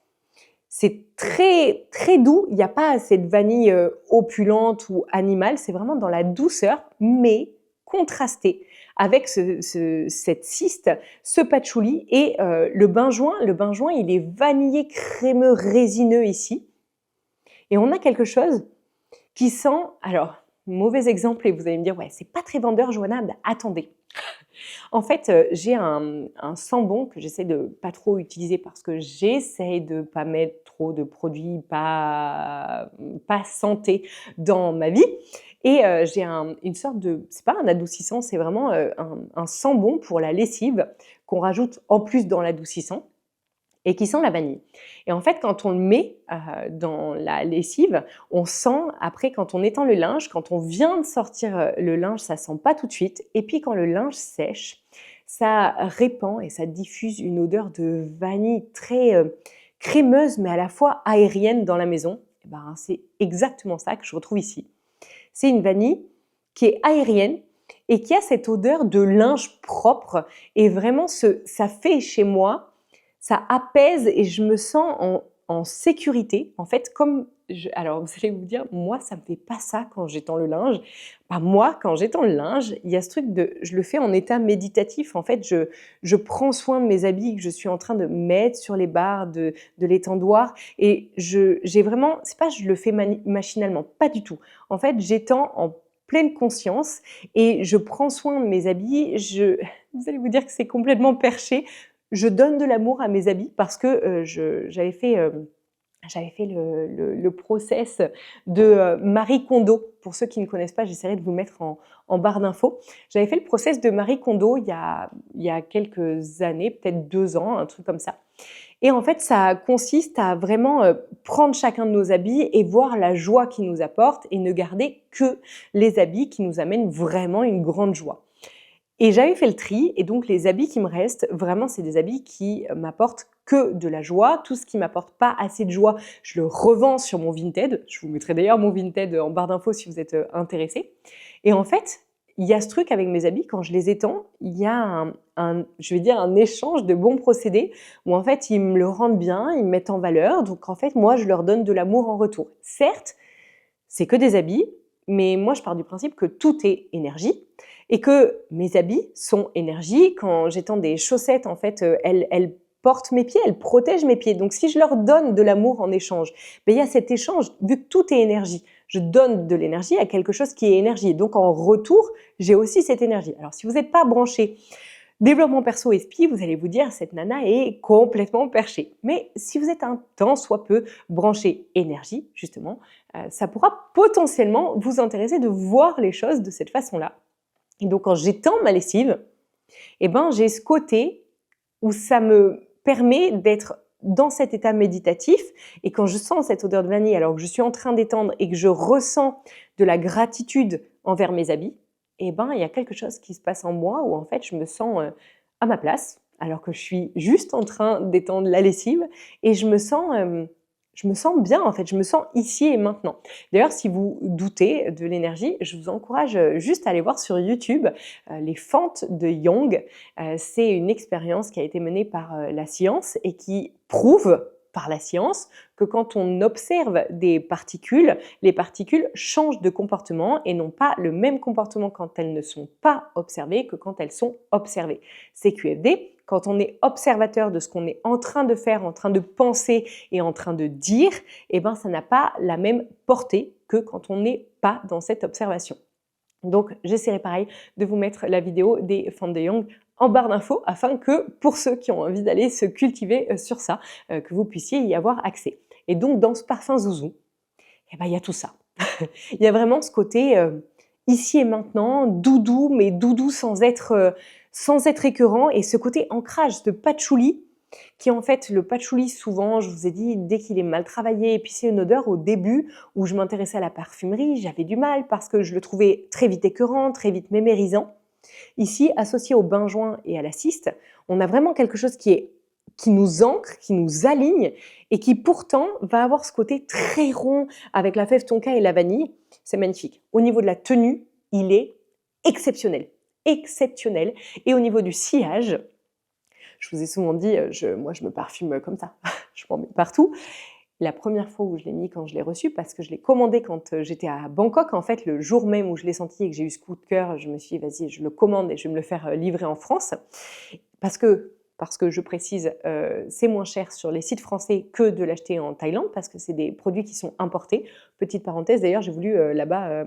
[SPEAKER 1] c'est très, très doux. Il n'y a pas cette vanille opulente ou animale. C'est vraiment dans la douceur, mais contrastée avec cette cyste, ce patchouli et le benjoin. Le benjoin, il est vanillé, crémeux, résineux ici. Et on a quelque chose qui sent... Alors, mauvais exemple, et vous allez me dire, ouais, c'est pas très vendeur, Johanna. Ben, attendez. En fait, j'ai un sambon que j'essaie de pas trop utiliser parce que j'essaie de pas mettre trop de produits pas santé dans ma vie. Et j'ai une sorte de... C'est pas un adoucissant, c'est vraiment un sambon pour la lessive qu'on rajoute en plus dans l'adoucissant et qui sent la vanille. Et en fait, quand on le met dans la lessive, on sent, après, quand on étend le linge, quand on vient de sortir le linge, ça sent pas tout de suite. Et puis, quand le linge sèche, ça répand et ça diffuse une odeur de vanille très crémeuse, mais à la fois aérienne dans la maison. Et ben, c'est exactement ça que je retrouve ici. C'est une vanille qui est aérienne et qui a cette odeur de linge propre. Et vraiment, ça fait chez moi... Ça apaise et je me sens en sécurité. En fait, comme alors vous allez vous dire, moi ça me fait pas ça quand j'étends le linge. Bah, moi, quand j'étends le linge, il y a ce truc de je le fais en état méditatif. En fait, je prends soin de mes habits que je suis en train de mettre sur les barres de l'étendoir et j'ai vraiment c'est pas je le fais machinalement, pas du tout. En fait, j'étends en pleine conscience et je prends soin de mes habits. Vous allez vous dire que c'est complètement perché. Je donne de l'amour à mes habits parce que, j'avais fait le process de, Marie Kondo. Pour ceux qui ne connaissent pas, j'essaierai de vous mettre en barre d'infos. J'avais fait le process de Marie Kondo il y a quelques années, peut-être 2 ans, un truc comme ça. Et en fait, ça consiste à vraiment, prendre chacun de nos habits et voir la joie qu'ils nous apportent et ne garder que les habits qui nous amènent vraiment une grande joie. Et j'avais fait le tri et donc les habits qui me restent, vraiment, c'est des habits qui m'apportent que de la joie. Tout ce qui m'apporte pas assez de joie, je le revends sur mon Vinted. Je vous mettrai d'ailleurs mon Vinted en barre d'infos si vous êtes intéressés. Et en fait, il y a ce truc avec mes habits, quand je les étends, il y a je vais dire un échange de bons procédés où en fait ils me le rendent bien, ils me mettent en valeur. Donc en fait, moi, je leur donne de l'amour en retour. Certes, c'est que des habits, mais moi, je pars du principe que tout est énergie et que mes habits sont énergie. Quand j'étends des chaussettes, en fait, elles portent mes pieds, elles protègent mes pieds. Donc, si je leur donne de l'amour en échange, ben, il y a cet échange, vu que tout est énergie. Je donne de l'énergie à quelque chose qui est énergie. Donc, en retour, j'ai aussi cette énergie. Alors, si vous n'êtes pas branché développement perso et SPI, vous allez vous dire, cette nana est complètement perchée. Mais si vous êtes un tant soit peu branché énergie, justement, ça pourra potentiellement vous intéresser de voir les choses de cette façon-là. Et donc, quand j'étends ma lessive, eh ben, j'ai ce côté où ça me permet d'être dans cet état méditatif. Et quand je sens cette odeur de vanille, alors que je suis en train d'étendre et que je ressens de la gratitude envers mes habits, eh ben, il y a quelque chose qui se passe en moi où en fait, je me sens à ma place, alors que je suis juste en train d'étendre la lessive et je me sens bien en fait, je me sens ici et maintenant. D'ailleurs, si vous doutez de l'énergie, je vous encourage juste à aller voir sur YouTube les fentes de Yang. C'est une expérience qui a été menée par la science et qui prouve par la science que quand on observe des particules, les particules changent de comportement et n'ont pas le même comportement quand elles ne sont pas observées que quand elles sont observées. CQFD, quand on est observateur de ce qu'on est en train de faire, en train de penser et en train de dire, eh ben, ça n'a pas la même portée que quand on n'est pas dans cette observation. Donc, j'essaierai pareil de vous mettre la vidéo des fentes de Yang en barre d'infos afin que, pour ceux qui ont envie d'aller se cultiver sur ça, que vous puissiez y avoir accès. Et donc, dans ce parfum Zouzou, eh ben, il y a tout ça. Il y a vraiment ce côté ici et maintenant, doudou, mais doudou sans être écœurant, et ce côté ancrage de patchouli, qui en fait, le patchouli, souvent, je vous ai dit, dès qu'il est mal travaillé, et puis c'est une odeur au début où je m'intéressais à la parfumerie, j'avais du mal parce que je le trouvais très vite écœurant, très vite mémérisant. Ici, associé au benjoin et à la ciste, on a vraiment quelque chose qui nous ancre, qui nous aligne et qui pourtant va avoir ce côté très rond avec la fève tonka et la vanille. C'est magnifique. Au niveau de la tenue, il est exceptionnel. Exceptionnel. Et au niveau du sillage, je vous ai souvent dit, moi je me parfume comme ça. Je m'en mets partout. La première fois où je l'ai mis, quand je l'ai reçu, parce que je l'ai commandé quand j'étais à Bangkok, en fait, le jour même où je l'ai senti et que j'ai eu ce coup de cœur, je me suis dit, vas-y, je le commande et je vais me le faire livrer en France. Parce que je précise, c'est moins cher sur les sites français que de l'acheter en Thaïlande, parce que c'est des produits qui sont importés. Petite parenthèse, d'ailleurs, j'ai voulu là-bas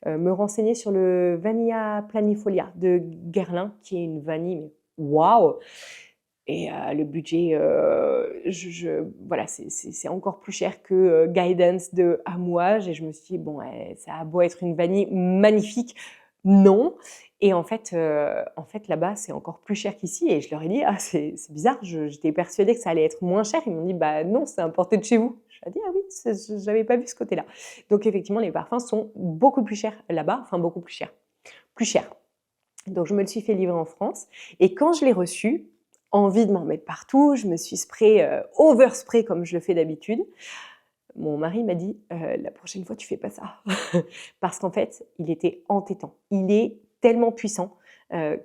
[SPEAKER 1] me renseigner sur le Vanilla Planifolia de Guerlain, qui est une vanille, mais waouh! Et le budget, voilà, c'est encore plus cher que Guidance de Amouage. Et je me suis dit, bon, ça a beau être une vanille magnifique, non. Et en fait, là-bas, c'est encore plus cher qu'ici. Et je leur ai dit, ah, c'est bizarre, j'étais persuadée que ça allait être moins cher. Ils m'ont dit, bah non, c'est importé de chez vous. Je leur ai dit, ah oui, j'avais pas vu ce côté-là. Donc effectivement, les parfums sont beaucoup plus chers là-bas, enfin beaucoup plus chers, plus chers. Donc je me le suis fait livrer en France. Et quand je l'ai reçu, envie de m'en mettre partout, je me suis overspray comme je le fais d'habitude. Mon mari m'a dit la prochaine fois tu fais pas ça parce qu'en fait il était entêtant. Il est tellement puissant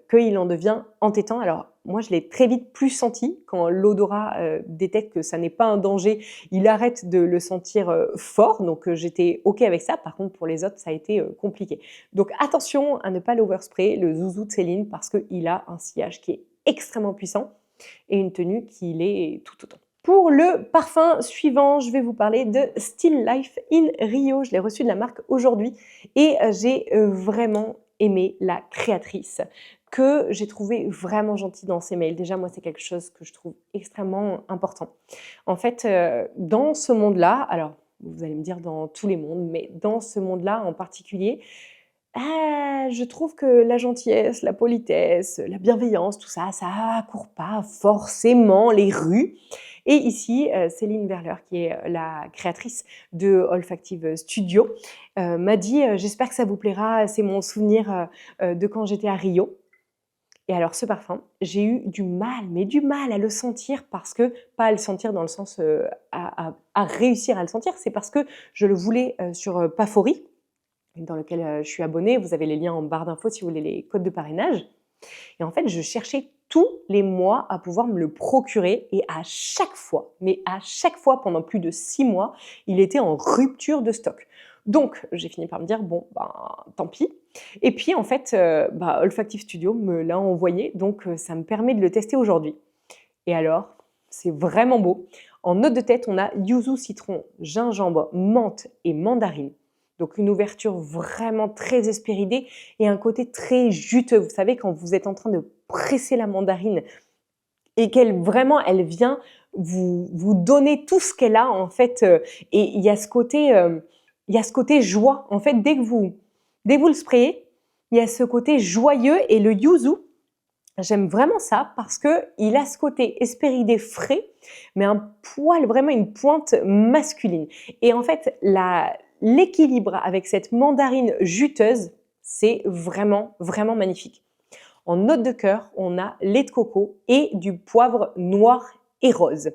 [SPEAKER 1] qu'il en devient entêtant. Alors moi je l'ai très vite plus senti. Quand l'odorat détecte que ça n'est pas un danger, il arrête de le sentir fort, donc j'étais OK avec ça. Par contre, pour les autres, ça a été compliqué. Donc attention à ne pas l'overspray, le zouzou de Céline, parce qu'il a un sillage qui est extrêmement puissant et une tenue qui l'est tout autant. Pour le parfum suivant, je vais vous parler de Still Life in Rio. Je l'ai reçu de la marque aujourd'hui et j'ai vraiment aimé la créatrice que j'ai trouvé vraiment gentille dans ses mails. Déjà, moi, c'est quelque chose que je trouve extrêmement important. En fait, dans ce monde-là, alors vous allez me dire dans tous les mondes, mais dans ce monde-là en particulier, je trouve que la gentillesse, la politesse, la bienveillance, tout ça, ça court pas forcément les rues. Et ici, Céline Verler, qui est la créatrice de Olfactive Studio, m'a dit j'espère que ça vous plaira, c'est mon souvenir de quand j'étais à Rio. Et alors ce parfum, j'ai eu du mal, mais du mal à le sentir parce que, pas à le sentir dans le sens à réussir à le sentir, c'est parce que je le voulais sur Pafori, dans lequel je suis abonnée. Vous avez les liens en barre d'infos si vous voulez les codes de parrainage. Et en fait, je cherchais tous les mois à pouvoir me le procurer et à chaque fois, mais à chaque fois pendant plus de 6 mois, il était en rupture de stock. Donc, j'ai fini par me dire, bon, ben, tant pis. Et puis, en fait, Olfactive Studio me l'a envoyé, donc ça me permet de le tester aujourd'hui. Et alors, c'est vraiment beau. En note de tête, on a yuzu, citron, gingembre, menthe et mandarine. Donc une ouverture vraiment très hespéridée et un côté très juteux. Vous savez, quand vous êtes en train de presser la mandarine et qu'elle vraiment, elle vient vous donner tout ce qu'elle a en fait. Et il y a ce côté joie. En fait, dès que vous le sprayez, il y a ce côté joyeux et le yuzu, j'aime vraiment ça parce qu'il a ce côté hespéridé frais, mais un poil, vraiment une pointe masculine. Et en fait, l'équilibre avec cette mandarine juteuse, c'est vraiment, vraiment magnifique. En note de cœur, on a lait de coco et du poivre noir et rose.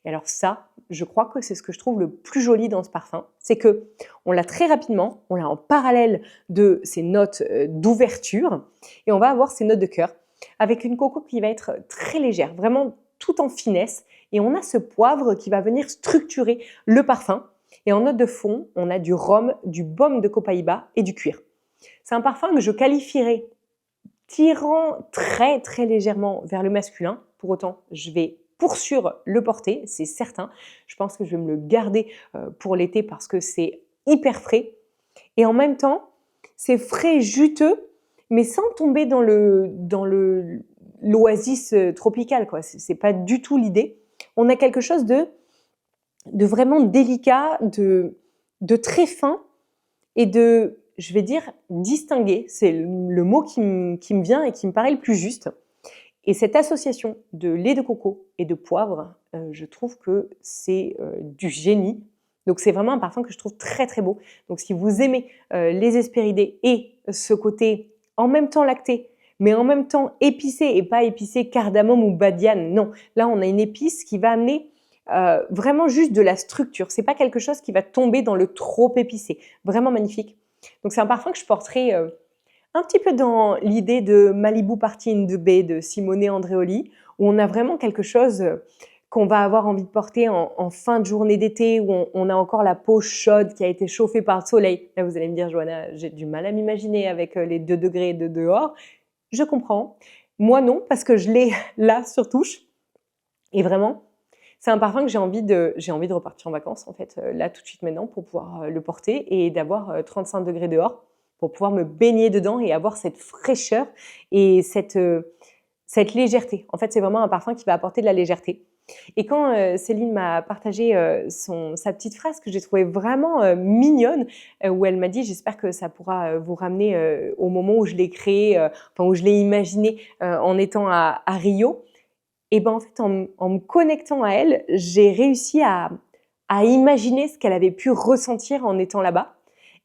[SPEAKER 1] Et alors ça, je crois que c'est ce que je trouve le plus joli dans ce parfum, c'est que on l'a très rapidement, on l'a en parallèle de ces notes d'ouverture, et on va avoir ces notes de cœur avec une coco qui va être très légère, vraiment tout en finesse, et on a ce poivre qui va venir structurer le parfum. Et en note de fond, on a du rhum, du baume de copaïba et du cuir. C'est un parfum que je qualifierais tirant très très légèrement vers le masculin. Pour autant, je vais pour sûr le porter, c'est certain. Je pense que je vais me le garder pour l'été parce que c'est hyper frais. Et en même temps, c'est frais juteux, mais sans tomber dans l'oasis tropicale, quoi. C'est pas du tout l'idée. On a quelque chose de vraiment délicat, de très fin et de, je vais dire, distingué. C'est le mot qui me vient et qui me paraît le plus juste. Et cette association de lait de coco et de poivre, je trouve que c'est du génie. Donc c'est vraiment un parfum que je trouve très très beau. Donc si vous aimez les hespéridés et ce côté en même temps lacté, mais en même temps épicé et pas épicé cardamome ou badiane, non. Là on a une épice qui va amener vraiment juste de la structure. C'est pas quelque chose qui va tomber dans le trop épicé. Vraiment magnifique. Donc c'est un parfum que je porterai un petit peu dans l'idée de Malibu Party in the Bay de Simone Andreoli, où on a vraiment quelque chose qu'on va avoir envie de porter en fin de journée d'été, où on a encore la peau chaude qui a été chauffée par le soleil. Là, vous allez me dire, Johanna, j'ai du mal à m'imaginer avec les 2 degrés de dehors. Je comprends. Moi, non, parce que je l'ai là sur touche. Et vraiment, c'est un parfum que j'ai envie de repartir en vacances, en fait, là, tout de suite maintenant, pour pouvoir le porter et d'avoir 35 degrés dehors, pour pouvoir me baigner dedans et avoir cette fraîcheur et cette légèreté. En fait, c'est vraiment un parfum qui va apporter de la légèreté. Et quand Céline m'a partagé sa petite phrase que j'ai trouvée vraiment mignonne, où elle m'a dit « J'espère que ça pourra vous ramener au moment où je l'ai créé, où je l'ai imaginé en étant à Rio », et ben en fait, en me connectant à elle, j'ai réussi à imaginer ce qu'elle avait pu ressentir en étant là-bas.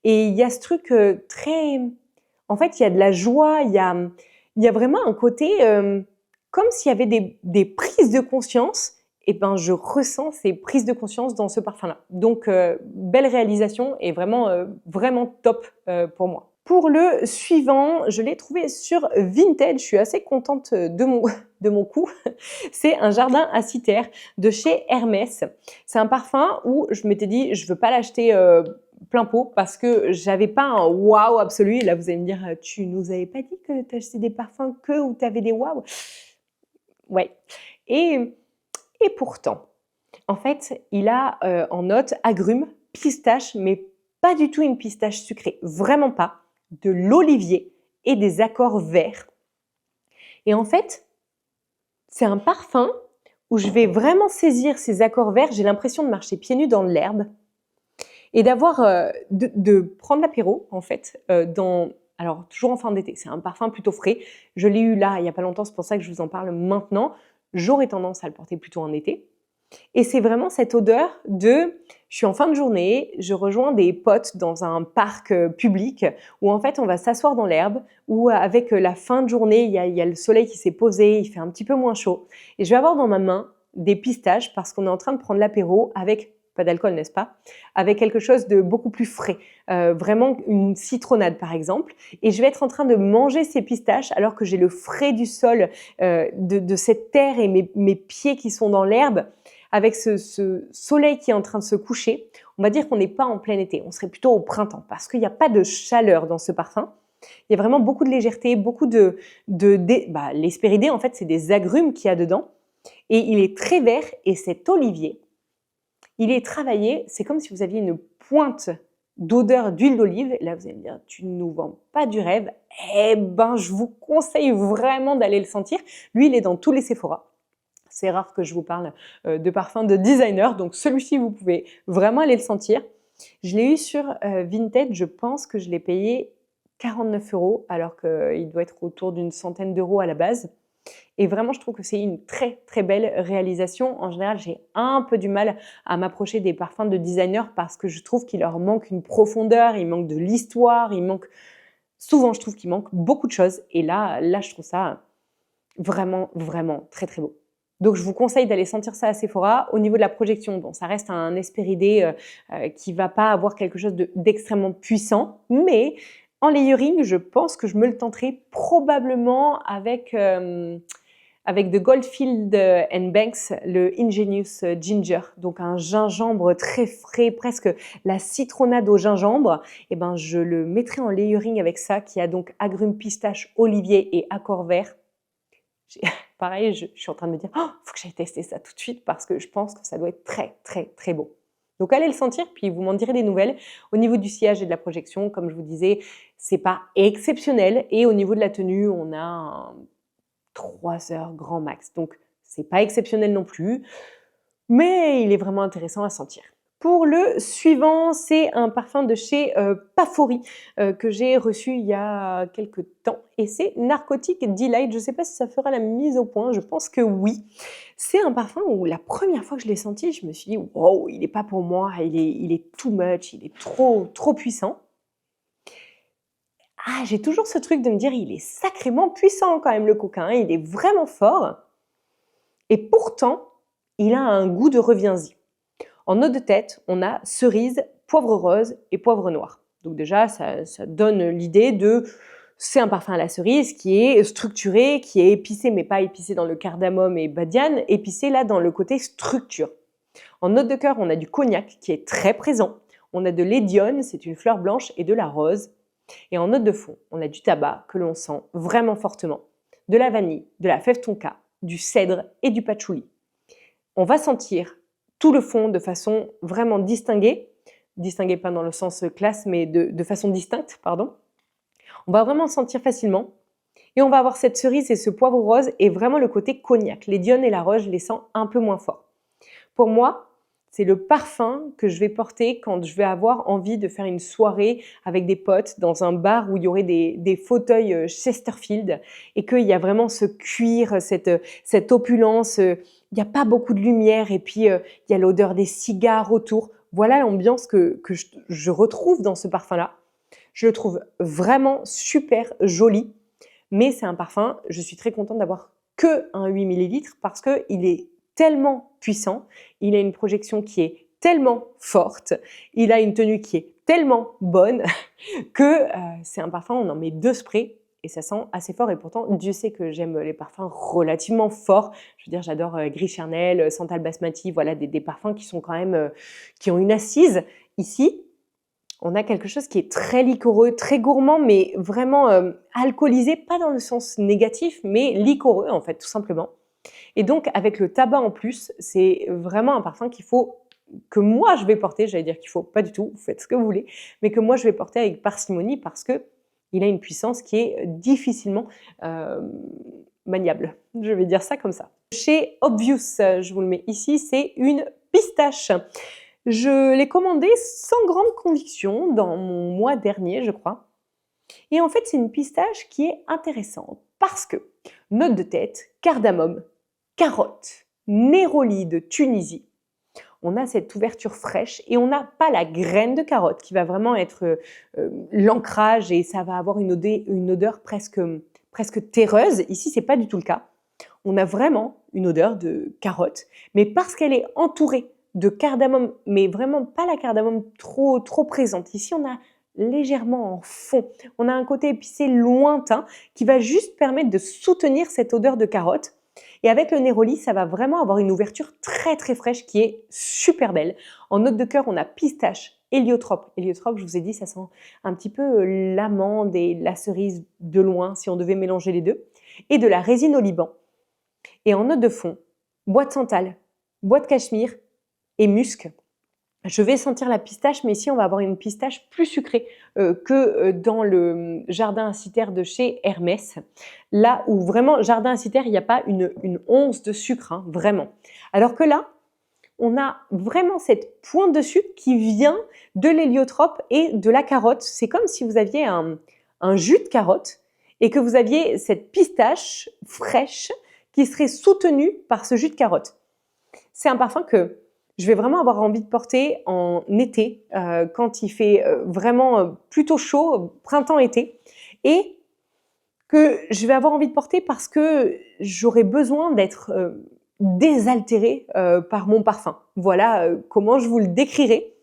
[SPEAKER 1] Et il y a ce truc très... En fait, il y a de la joie, il y a vraiment un côté comme s'il y avait des prises de conscience. Et ben, je ressens ces prises de conscience dans ce parfum-là. Donc, belle réalisation et vraiment, vraiment top pour moi. Pour le suivant, je l'ai trouvé sur Vinted, je suis assez contente de mon de mon coup. C'est un jardin à citerre de chez Hermès. C'est un parfum où je m'étais dit: «Je veux pas l'acheter, plein pot» parce que j'avais pas un waouh absolu. Et là, vous allez me dire: «Tu nous avais pas dit que tu achetais des parfums que où tu avais des waouh?» Ouais, et pourtant, en fait, il a, en note agrumes, pistache, mais pas du tout une pistache sucrée, vraiment pas, de l'olivier et des accords verts. Et en fait, c'est un parfum où je vais vraiment saisir ces accords verts. J'ai l'impression de marcher pieds nus dans l'herbe et d'avoir, de prendre l'apéro en fait, dans alors toujours en fin d'été. C'est un parfum plutôt frais. Je l'ai eu là, il y a pas longtemps, c'est pour ça que je vous en parle maintenant. J'aurais tendance à le porter plutôt en été. Et c'est vraiment cette odeur de je suis en fin de journée, je rejoins des potes dans un parc, public où en fait on va s'asseoir dans l'herbe, où avec, la fin de journée, il y a le soleil qui s'est posé, il fait un petit peu moins chaud et je vais avoir dans ma main des pistaches parce qu'on est en train de prendre l'apéro avec pas d'alcool, n'est-ce pas? Avec quelque chose de beaucoup plus frais, vraiment une citronnade par exemple, et je vais être en train de manger ces pistaches alors que j'ai le frais du sol, de cette terre et mes pieds qui sont dans l'herbe avec ce soleil qui est en train de se coucher. On va dire qu'on n'est pas en plein été, on serait plutôt au printemps parce qu'il n'y a pas de chaleur dans ce parfum. Il y a vraiment beaucoup de légèreté, beaucoup l'hespéridé, en fait, c'est des agrumes qu'il y a dedans et il est très vert. Et cet olivier, il est travaillé, c'est comme si vous aviez une pointe d'odeur d'huile d'olive. Là, vous allez me dire, tu ne nous vends pas du rêve. Eh ben, je vous conseille vraiment d'aller le sentir. Lui, il est dans tous les Sephora. C'est rare que je vous parle de parfums de designer, donc celui-ci, vous pouvez vraiment aller le sentir. Je l'ai eu sur Vinted, je pense que je l'ai payé 49 € alors qu'il doit être autour d'une centaine d'euros à la base. Et vraiment, je trouve que c'est une très très belle réalisation. En général, j'ai un peu du mal à m'approcher des parfums de designer parce que je trouve qu'il leur manque une profondeur, il manque de l'histoire, souvent je trouve qu'il manque beaucoup de choses. Et là, je trouve ça vraiment, vraiment très très beau. Donc je vous conseille d'aller sentir ça à Sephora. Au niveau de la projection, bon, ça reste un Hespéridé qui va pas avoir quelque chose d'extrêmement puissant, mais en layering, je pense que je me le tenterai probablement avec de Goldfield Banks, le Ingenious Ginger, donc un gingembre très frais, presque la citronnade au gingembre. Et ben, je le mettrai en layering avec ça, qui a donc agrumes, pistache, olivier et accord vert. Pareil, je suis en train de me dire, oh, faut que j'aille tester ça tout de suite parce que je pense que ça doit être très, très, très beau. Donc allez le sentir, puis vous m'en direz des nouvelles. Au niveau du sillage et de la projection, comme je vous disais, c'est pas exceptionnel. Et au niveau de la tenue, on a 3 heures grand max. Donc c'est pas exceptionnel non plus, mais il est vraiment intéressant à sentir. Pour le suivant, c'est un parfum de chez Pafori que j'ai reçu il y a quelques temps et c'est Narcotic Delight. Je ne sais pas si ça fera la mise au point, je pense que oui. C'est un parfum où la première fois que je l'ai senti, je me suis dit « wow, il n'est pas pour moi, il est too much, il est trop, trop puissant ». Ah, j'ai toujours ce truc de me dire « il est sacrément puissant quand même le coquin, il est vraiment fort ». Et pourtant, il a un goût de reviens-y. En note de tête, on a cerise, poivre rose et poivre noir. Donc déjà, ça donne l'idée de... C'est un parfum à la cerise qui est structuré, qui est épicé, mais pas épicé dans le cardamome et badiane, épicé là dans le côté structure. En note de cœur, on a du cognac qui est très présent. On a de l'édione, c'est une fleur blanche, et de la rose. Et en note de fond, on a du tabac que l'on sent vraiment fortement, de la vanille, de la fève tonka, du cèdre et du patchouli. On va sentir tout le fond de façon vraiment distinguée pas dans le sens classe, mais de façon distincte, pardon. On va vraiment le sentir facilement. Et on va avoir cette cerise et ce poivre rose et vraiment le côté cognac. L'édione et la rose, je les sens un peu moins fort. Pour moi, c'est le parfum que je vais porter quand je vais avoir envie de faire une soirée avec des potes dans un bar où il y aurait des fauteuils Chesterfield et qu'il y a vraiment ce cuir, cette opulence. Il n'y a pas beaucoup de lumière et puis il y a l'odeur des cigares autour. Voilà l'ambiance que je retrouve dans ce parfum-là. Je le trouve vraiment super joli, mais c'est un parfum, je suis très contente d'avoir que un 8 ml parce qu'il est tellement puissant, il a une projection qui est tellement forte, il a une tenue qui est tellement bonne que c'est un parfum, on en met 2 sprays et ça sent assez fort et pourtant Dieu sait que j'aime les parfums relativement forts. Je veux dire, j'adore Gris Chanel, Santal Basmati, voilà des parfums qui sont quand même, qui ont une assise. Ici, on a quelque chose qui est très liquoreux, très gourmand, mais vraiment alcoolisé, pas dans le sens négatif, mais liquoreux en fait, tout simplement. Et donc, avec le tabac en plus, c'est vraiment un parfum que moi je vais porter, j'allais dire qu'il faut, pas du tout, vous faites ce que vous voulez, mais que moi je vais porter avec parcimonie parce que il a une puissance qui est difficilement maniable. Je vais dire ça comme ça. Chez Obvious, je vous le mets ici, c'est une pistache. Je l'ai commandé sans grande conviction dans mon mois dernier, je crois. Et en fait, c'est une pistache qui est intéressante parce que note de tête, cardamome, carotte, néroli de Tunisie. On a cette ouverture fraîche et on n'a pas la graine de carotte qui va vraiment être l'ancrage et ça va avoir une odeur presque terreuse. Ici, c'est pas du tout le cas. On a vraiment une odeur de carotte, mais parce qu'elle est entourée de cardamome, mais vraiment pas la cardamome trop présente. Ici, on a légèrement en fond. On a un côté épicé lointain qui va juste permettre de soutenir cette odeur de carotte. Et avec le néroli, ça va vraiment avoir une ouverture très fraîche qui est super belle. En note de cœur, on a pistache, héliotrope. Héliotrope, je vous ai dit, ça sent un petit peu l'amande et la cerise de loin, si on devait mélanger les deux. Et de la résine au Liban. Et en note de fond, bois de santal, bois de cachemire et musc. Je vais sentir la pistache, mais ici, on va avoir une pistache plus sucrée que dans le jardin à citerre de chez Hermès. Là où vraiment, jardin à citerre, il n'y a pas une once de sucre, hein, vraiment. Alors que là, on a vraiment cette pointe de sucre qui vient de l'héliotrope et de la carotte. C'est comme si vous aviez un jus de carotte et que vous aviez cette pistache fraîche qui serait soutenue par ce jus de carotte. C'est un parfum que je vais vraiment avoir envie de porter en été, quand il fait vraiment plutôt chaud, printemps-été, et que je vais avoir envie de porter parce que j'aurai besoin d'être désaltérée par mon parfum. Voilà comment je vous le décrirai.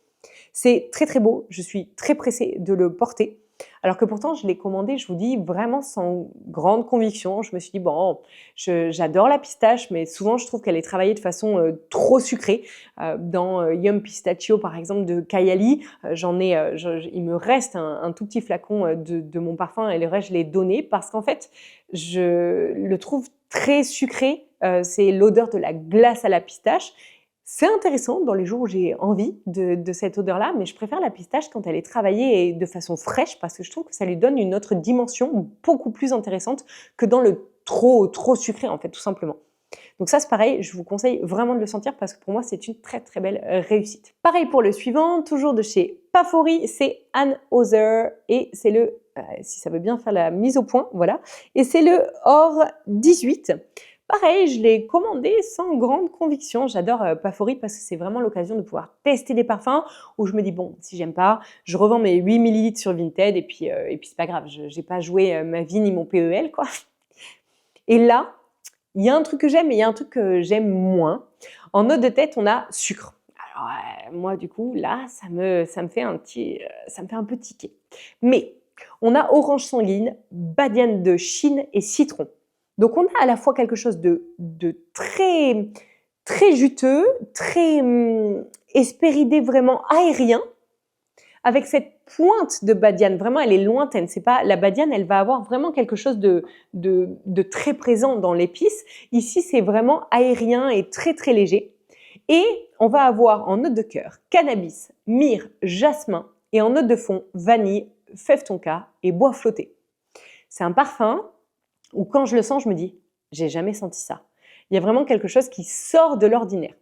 [SPEAKER 1] C'est très beau, je suis très pressée de le porter. Alors que pourtant, je l'ai commandé, je vous dis, vraiment sans grande conviction. Je me suis dit, bon, j'adore la pistache, mais souvent, je trouve qu'elle est travaillée de façon trop sucrée. Dans Yum Pistachio, par exemple, de Kayali, il me reste un tout petit flacon de mon parfum et le reste, je l'ai donné parce qu'en fait, je le trouve très sucré. C'est l'odeur de la glace à la pistache. C'est intéressant dans les jours où j'ai envie de cette odeur-là, mais je préfère la pistache quand elle est travaillée et de façon fraîche parce que je trouve que ça lui donne une autre dimension beaucoup plus intéressante que dans le trop sucré en fait, tout simplement. Donc ça, c'est pareil, je vous conseille vraiment de le sentir parce que pour moi, c'est une très belle réussite. Pareil pour le suivant, toujours de chez Pafori, c'est Anheuser et c'est le, si ça veut bien faire la mise au point, voilà, et c'est le Or 18. Pareil, je l'ai commandé sans grande conviction. J'adore Pafori parce que c'est vraiment l'occasion de pouvoir tester des parfums où je me dis, bon, si j'aime pas, je revends mes 8 ml sur Vinted et puis c'est pas grave, je n'ai pas joué ma vie ni mon PEL, quoi. Et là, il y a un truc que j'aime et il y a un truc que j'aime moins. En note de tête, on a sucre. Alors, moi, du coup, là, ça me fait un peu tiquer. Mais on a orange sanguine, badiane de Chine et citron. Donc, on a à la fois quelque chose de très juteux, très hespéridé, vraiment aérien, avec cette pointe de badiane. Vraiment, elle est lointaine. C'est pas la badiane, elle va avoir vraiment quelque chose de très présent dans l'épice. Ici, c'est vraiment aérien et très léger. Et on va avoir en note de cœur cannabis, myrrhe, jasmin et en note de fond vanille, fève tonka et bois flotté. C'est un parfum où quand je le sens, je me dis, j'ai jamais senti ça. Il y a vraiment quelque chose qui sort de l'ordinaire.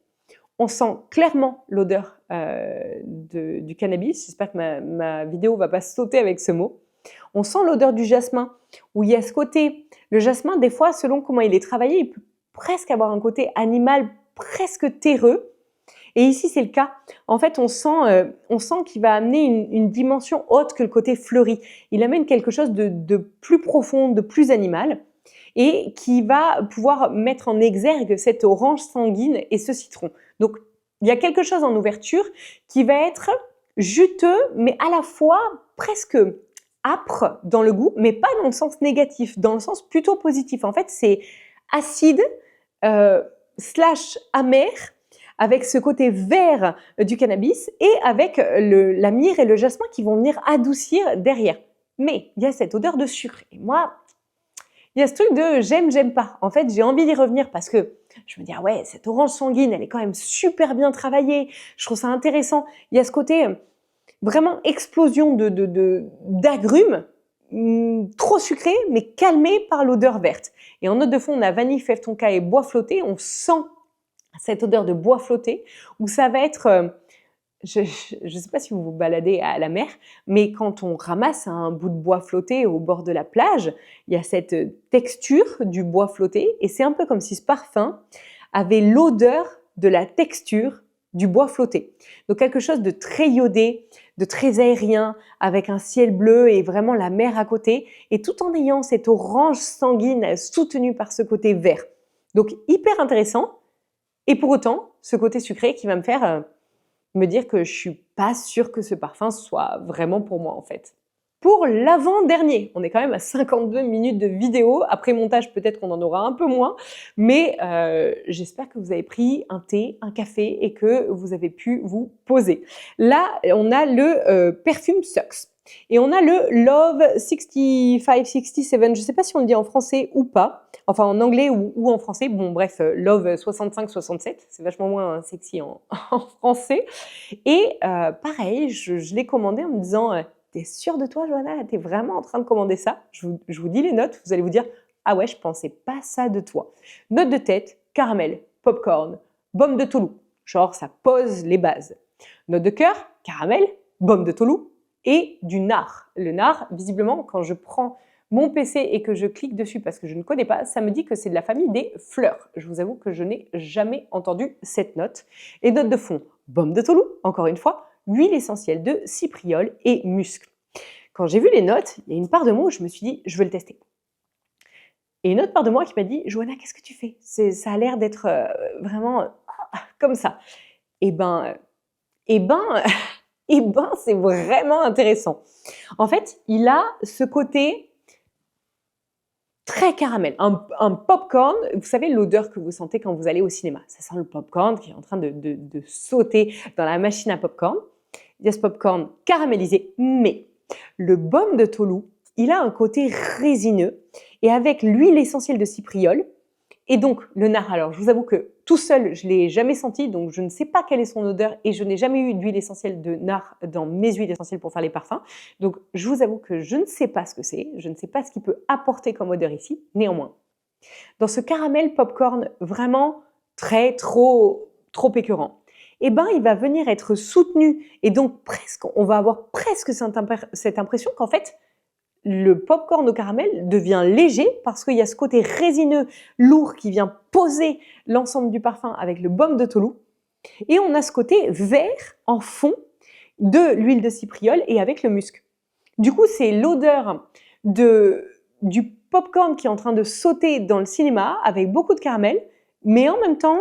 [SPEAKER 1] On sent clairement l'odeur du cannabis. J'espère que ma vidéo ne va pas sauter avec ce mot. On sent l'odeur du jasmin, où il y a ce côté. Le jasmin, des fois, selon comment il est travaillé, il peut presque avoir un côté animal, presque terreux. Et ici, c'est le cas. En fait, on sent qu'il va amener une dimension haute que le côté fleuri. Il amène quelque chose de plus profond, de plus animal, et qui va pouvoir mettre en exergue cette orange sanguine et ce citron. Donc, il y a quelque chose en ouverture qui va être juteux, mais à la fois presque âpre dans le goût, mais pas dans le sens négatif, dans le sens plutôt positif. En fait, c'est acide slash amer, avec ce côté vert du cannabis et avec la myrrhe et le jasmin qui vont venir adoucir derrière. Mais il y a cette odeur de sucre. Et moi, il y a ce truc de j'aime, j'aime pas. En fait, j'ai envie d'y revenir parce que je me dis, ah ouais, cette orange sanguine, elle est quand même super bien travaillée. Je trouve ça intéressant. Il y a ce côté vraiment explosion d'agrumes, trop sucré, mais calmé par l'odeur verte. Et en note de fond, on a vanille, fève tonka et bois flotté. On sent cette odeur de bois flotté où ça va être... je ne sais pas si vous vous baladez à la mer, mais quand on ramasse un bout de bois flotté au bord de la plage, il y a cette texture du bois flotté et c'est un peu comme si ce parfum avait l'odeur de la texture du bois flotté. Donc quelque chose de très iodé, de très aérien, avec un ciel bleu et vraiment la mer à côté, et tout en ayant cette orange sanguine soutenue par ce côté vert. Donc hyper intéressant, et pour autant, ce côté sucré qui va me faire... me dire que je suis pas sûre que ce parfum soit vraiment pour moi en fait. Pour l'avant-dernier, on est quand même à 52 minutes de vidéo. Après montage, peut-être qu'on en aura un peu moins, mais j'espère que vous avez pris un thé, un café et que vous avez pu vous poser. Là, on a le Perfume Sucks. Et on a le Love 6567, je ne sais pas si on le dit en français ou pas, enfin en anglais ou en français, bon bref, Love 6567, c'est vachement moins sexy en, en français. Et pareil, je l'ai commandé en me disant, t'es sûre de toi Johanna, t'es vraiment en train de commander ça? Je vous dis les notes, vous allez vous dire, ah ouais, je pensais pas ça de toi. Note de tête, caramel, popcorn, baume de Toulouse, genre ça pose les bases. Note de cœur, caramel, baume de Toulouse, et du nard. Le nard, visiblement, quand je prends mon PC et que je clique dessus parce que je ne connais pas, ça me dit que c'est de la famille des fleurs. Je vous avoue que je n'ai jamais entendu cette note. Et note de fond, baume de Toulouse, encore une fois, huile essentielle de cypriole et muscle. Quand j'ai vu les notes, il y a une part de moi où je me suis dit, je veux le tester. Et une autre part de moi qui m'a dit, Johanna, qu'est-ce que tu fais? Ça a l'air d'être vraiment comme ça. Eh ben, c'est vraiment intéressant. En fait, il a ce côté très caramel, un popcorn. Vous savez l'odeur que vous sentez quand vous allez au cinéma. Ça sent le popcorn qui est en train de sauter dans la machine à popcorn. Il y a ce popcorn caramélisé, mais le baume de Toulouse, il a un côté résineux et avec l'huile essentielle de cypriole. Et donc, le nard, alors je vous avoue que tout seul, je ne l'ai jamais senti, donc je ne sais pas quelle est son odeur et je n'ai jamais eu d'huile essentielle de nard dans mes huiles essentielles pour faire les parfums. Donc, je vous avoue que je ne sais pas ce que c'est, je ne sais pas ce qu'il peut apporter comme odeur ici, néanmoins. Dans ce caramel popcorn vraiment trop écœurant, eh ben, il va venir être soutenu et donc presque, on va avoir presque cette impression qu'en fait, le popcorn au caramel devient léger parce qu'il y a ce côté résineux, lourd qui vient poser l'ensemble du parfum avec le baume de Toulouse. Et on a ce côté vert en fond de l'huile de cypriole et avec le musc. Du coup, c'est l'odeur du popcorn qui est en train de sauter dans le cinéma avec beaucoup de caramel, mais en même temps,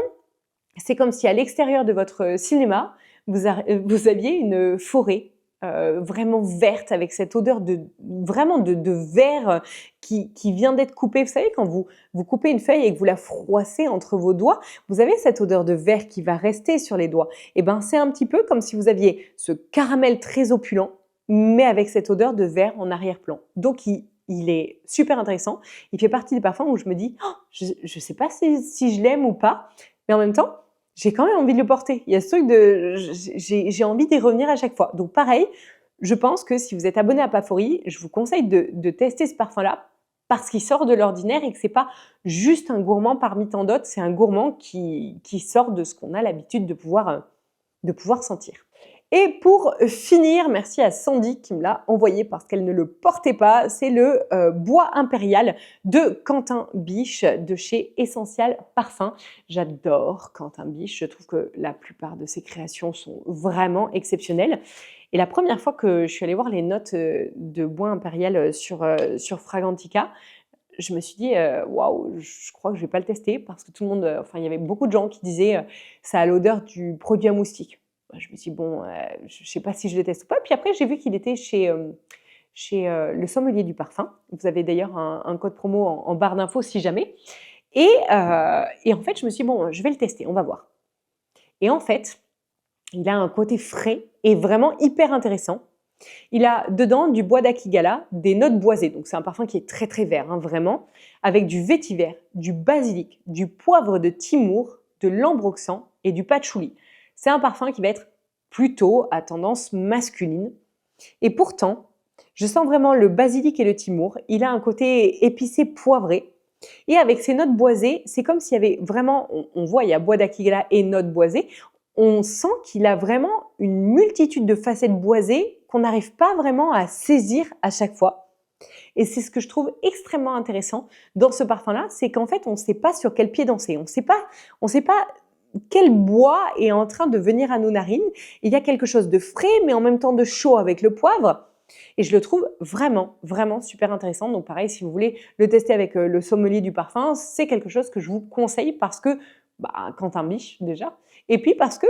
[SPEAKER 1] c'est comme si à l'extérieur de votre cinéma, vous aviez une forêt vraiment verte avec cette odeur vraiment de verre qui vient d'être coupée. Vous savez, quand vous coupez une feuille et que vous la froissez entre vos doigts, vous avez cette odeur de verre qui va rester sur les doigts. Et ben, c'est un petit peu comme si vous aviez ce caramel très opulent, mais avec cette odeur de verre en arrière-plan. Donc, il est super intéressant. Il fait partie des parfums où je me dis, oh, je ne sais pas si je l'aime ou pas, mais en même temps, j'ai quand même envie de le porter. Il y a ce truc j'ai envie d'y revenir à chaque fois. Donc pareil, je pense que si vous êtes abonné à Paphory, je vous conseille de tester ce parfum-là parce qu'il sort de l'ordinaire et que c'est pas juste un gourmand parmi tant d'autres, c'est un gourmand qui sort de ce qu'on a l'habitude de pouvoir sentir. Et pour finir, merci à Sandy qui me l'a envoyé parce qu'elle ne le portait pas, c'est le Bois Impérial de Quentin Biche de chez Essential Parfum. J'adore Quentin Biche, je trouve que la plupart de ses créations sont vraiment exceptionnelles. Et la première fois que je suis allée voir les notes de Bois Impérial sur Fragrantica, je me suis dit, waouh, je crois que je ne vais pas le tester parce que tout le monde, il y avait beaucoup de gens qui disaient ça a l'odeur du produit à moustique. Je me suis dit: «Bon, je sais pas si je le teste ou pas». Puis après, j'ai vu qu'il était chez Le Sommelier du Parfum. Vous avez d'ailleurs un code promo en barre d'infos si jamais et en fait, je me suis dit: «Bon, je vais le tester, on va voir» et en fait, il a un côté frais et vraiment hyper intéressant. Il a dedans du bois d'Akigala, des notes boisées, donc c'est un parfum qui est très, très vert, hein, vraiment, avec du vétiver, du basilic, du poivre de Timour, de l'ambroxan et du patchouli. C'est un parfum qui va être plutôt à tendance masculine et pourtant, je sens vraiment le basilic et le Timour. Il a un côté épicé poivré et avec ces notes boisées, c'est comme s'il y avait vraiment on voit, il y a bois d'Akigala et notes boisées. On sent qu'il a vraiment une multitude de facettes boisées qu'on n'arrive pas vraiment à saisir à chaque fois et c'est ce que je trouve extrêmement intéressant dans ce parfum-là, c'est qu'en fait, on ne sait pas sur quel pied danser. On sait pas quel bois est en train de venir à nos narines. Il y a quelque chose de frais, mais en même temps de chaud avec le poivre et je le trouve vraiment, vraiment super intéressant. Donc pareil, si vous voulez le tester avec le sommelier du parfum, c'est quelque chose que je vous conseille parce que, Quentin Biche déjà, et puis parce que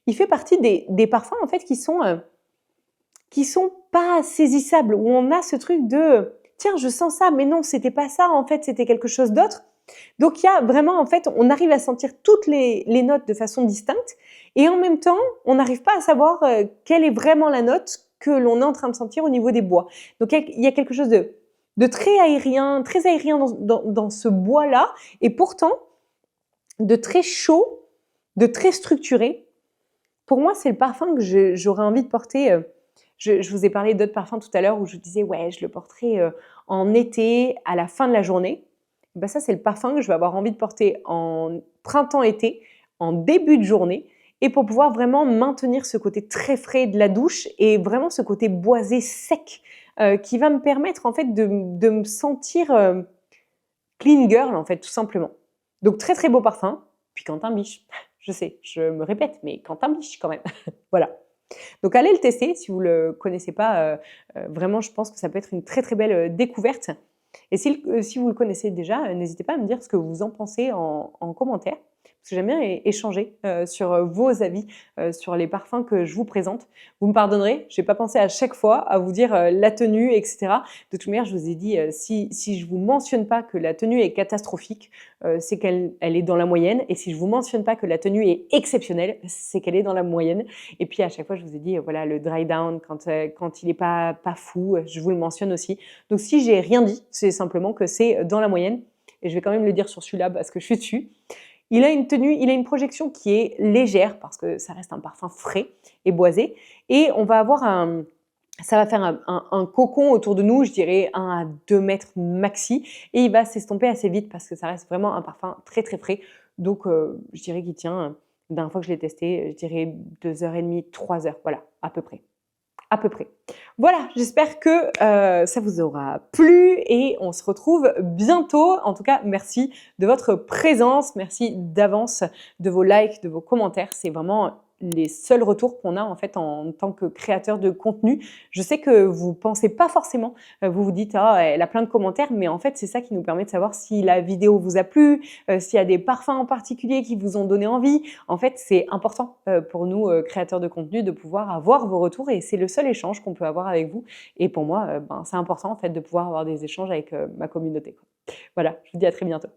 [SPEAKER 1] il fait partie des parfums en fait qui sont pas saisissables, où on a ce truc de tiens, je sens ça, mais non, c'était pas ça, en fait, c'était quelque chose d'autre. Donc il y a vraiment, en fait, on arrive à sentir toutes les notes de façon distincte et en même temps, on n'arrive pas à savoir quelle est vraiment la note que l'on est en train de sentir au niveau des bois. Donc il y a quelque chose de très aérien dans ce bois-là et pourtant de très chaud, de très structuré. Pour moi, c'est le parfum que j'aurais envie de porter. Je vous ai parlé d'autres parfums tout à l'heure où je disais, ouais, je le porterai en été, à la fin de la journée. Ben ça, c'est le parfum que je vais avoir envie de porter en printemps-été, en début de journée, et pour pouvoir vraiment maintenir ce côté très frais de la douche et vraiment ce côté boisé sec qui va me permettre en fait de me sentir clean girl en fait, tout simplement. Donc très très beau parfum, puis Quentin Biche. Je sais, je me répète, mais Quentin Biche quand même. Voilà. Donc allez le tester si vous ne le connaissez pas. Vraiment, je pense que ça peut être une très très belle découverte. Et si vous le connaissez déjà, n'hésitez pas à me dire ce que vous en pensez en commentaire. Parce que j'aime bien échanger sur vos avis sur les parfums que je vous présente. Vous me pardonnerez, je n'ai pas pensé à chaque fois à vous dire la tenue, etc. De toute manière, je vous ai dit, si je ne vous mentionne pas que la tenue est catastrophique, c'est qu'elle est dans la moyenne. Et si je ne vous mentionne pas que la tenue est exceptionnelle, c'est qu'elle est dans la moyenne. Et puis à chaque fois, je vous ai dit, voilà, le dry down, quand il n'est pas fou, je vous le mentionne aussi. Donc si j'ai rien dit, c'est simplement que c'est dans la moyenne. Et je vais quand même le dire sur celui-là parce que je suis dessus. Il a une tenue, il a une projection qui est légère parce que ça reste un parfum frais et boisé. Et on va avoir ça va faire un cocon autour de nous, je dirais 1 à 2 mètres maxi. Et il va s'estomper assez vite parce que ça reste vraiment un parfum très très frais. Donc je dirais qu'il tient, la dernière fois que je l'ai testé, je dirais 2h30, 3 heures, voilà, à peu près. À peu près. Voilà, j'espère que ça vous aura plu et on se retrouve bientôt. En tout cas, merci de votre présence, merci d'avance de vos likes, de vos commentaires. C'est vraiment les seuls retours qu'on a en fait en tant que créateur de contenu. Je sais que vous pensez pas forcément, vous vous dites ah elle a plein de commentaires, mais en fait c'est ça qui nous permet de savoir si la vidéo vous a plu, s'il y a des parfums en particulier qui vous ont donné envie. En fait c'est important pour nous créateurs de contenu de pouvoir avoir vos retours et c'est le seul échange qu'on peut avoir avec vous. Et pour moi c'est important en fait de pouvoir avoir des échanges avec ma communauté, quoi. Voilà, je vous dis à très bientôt.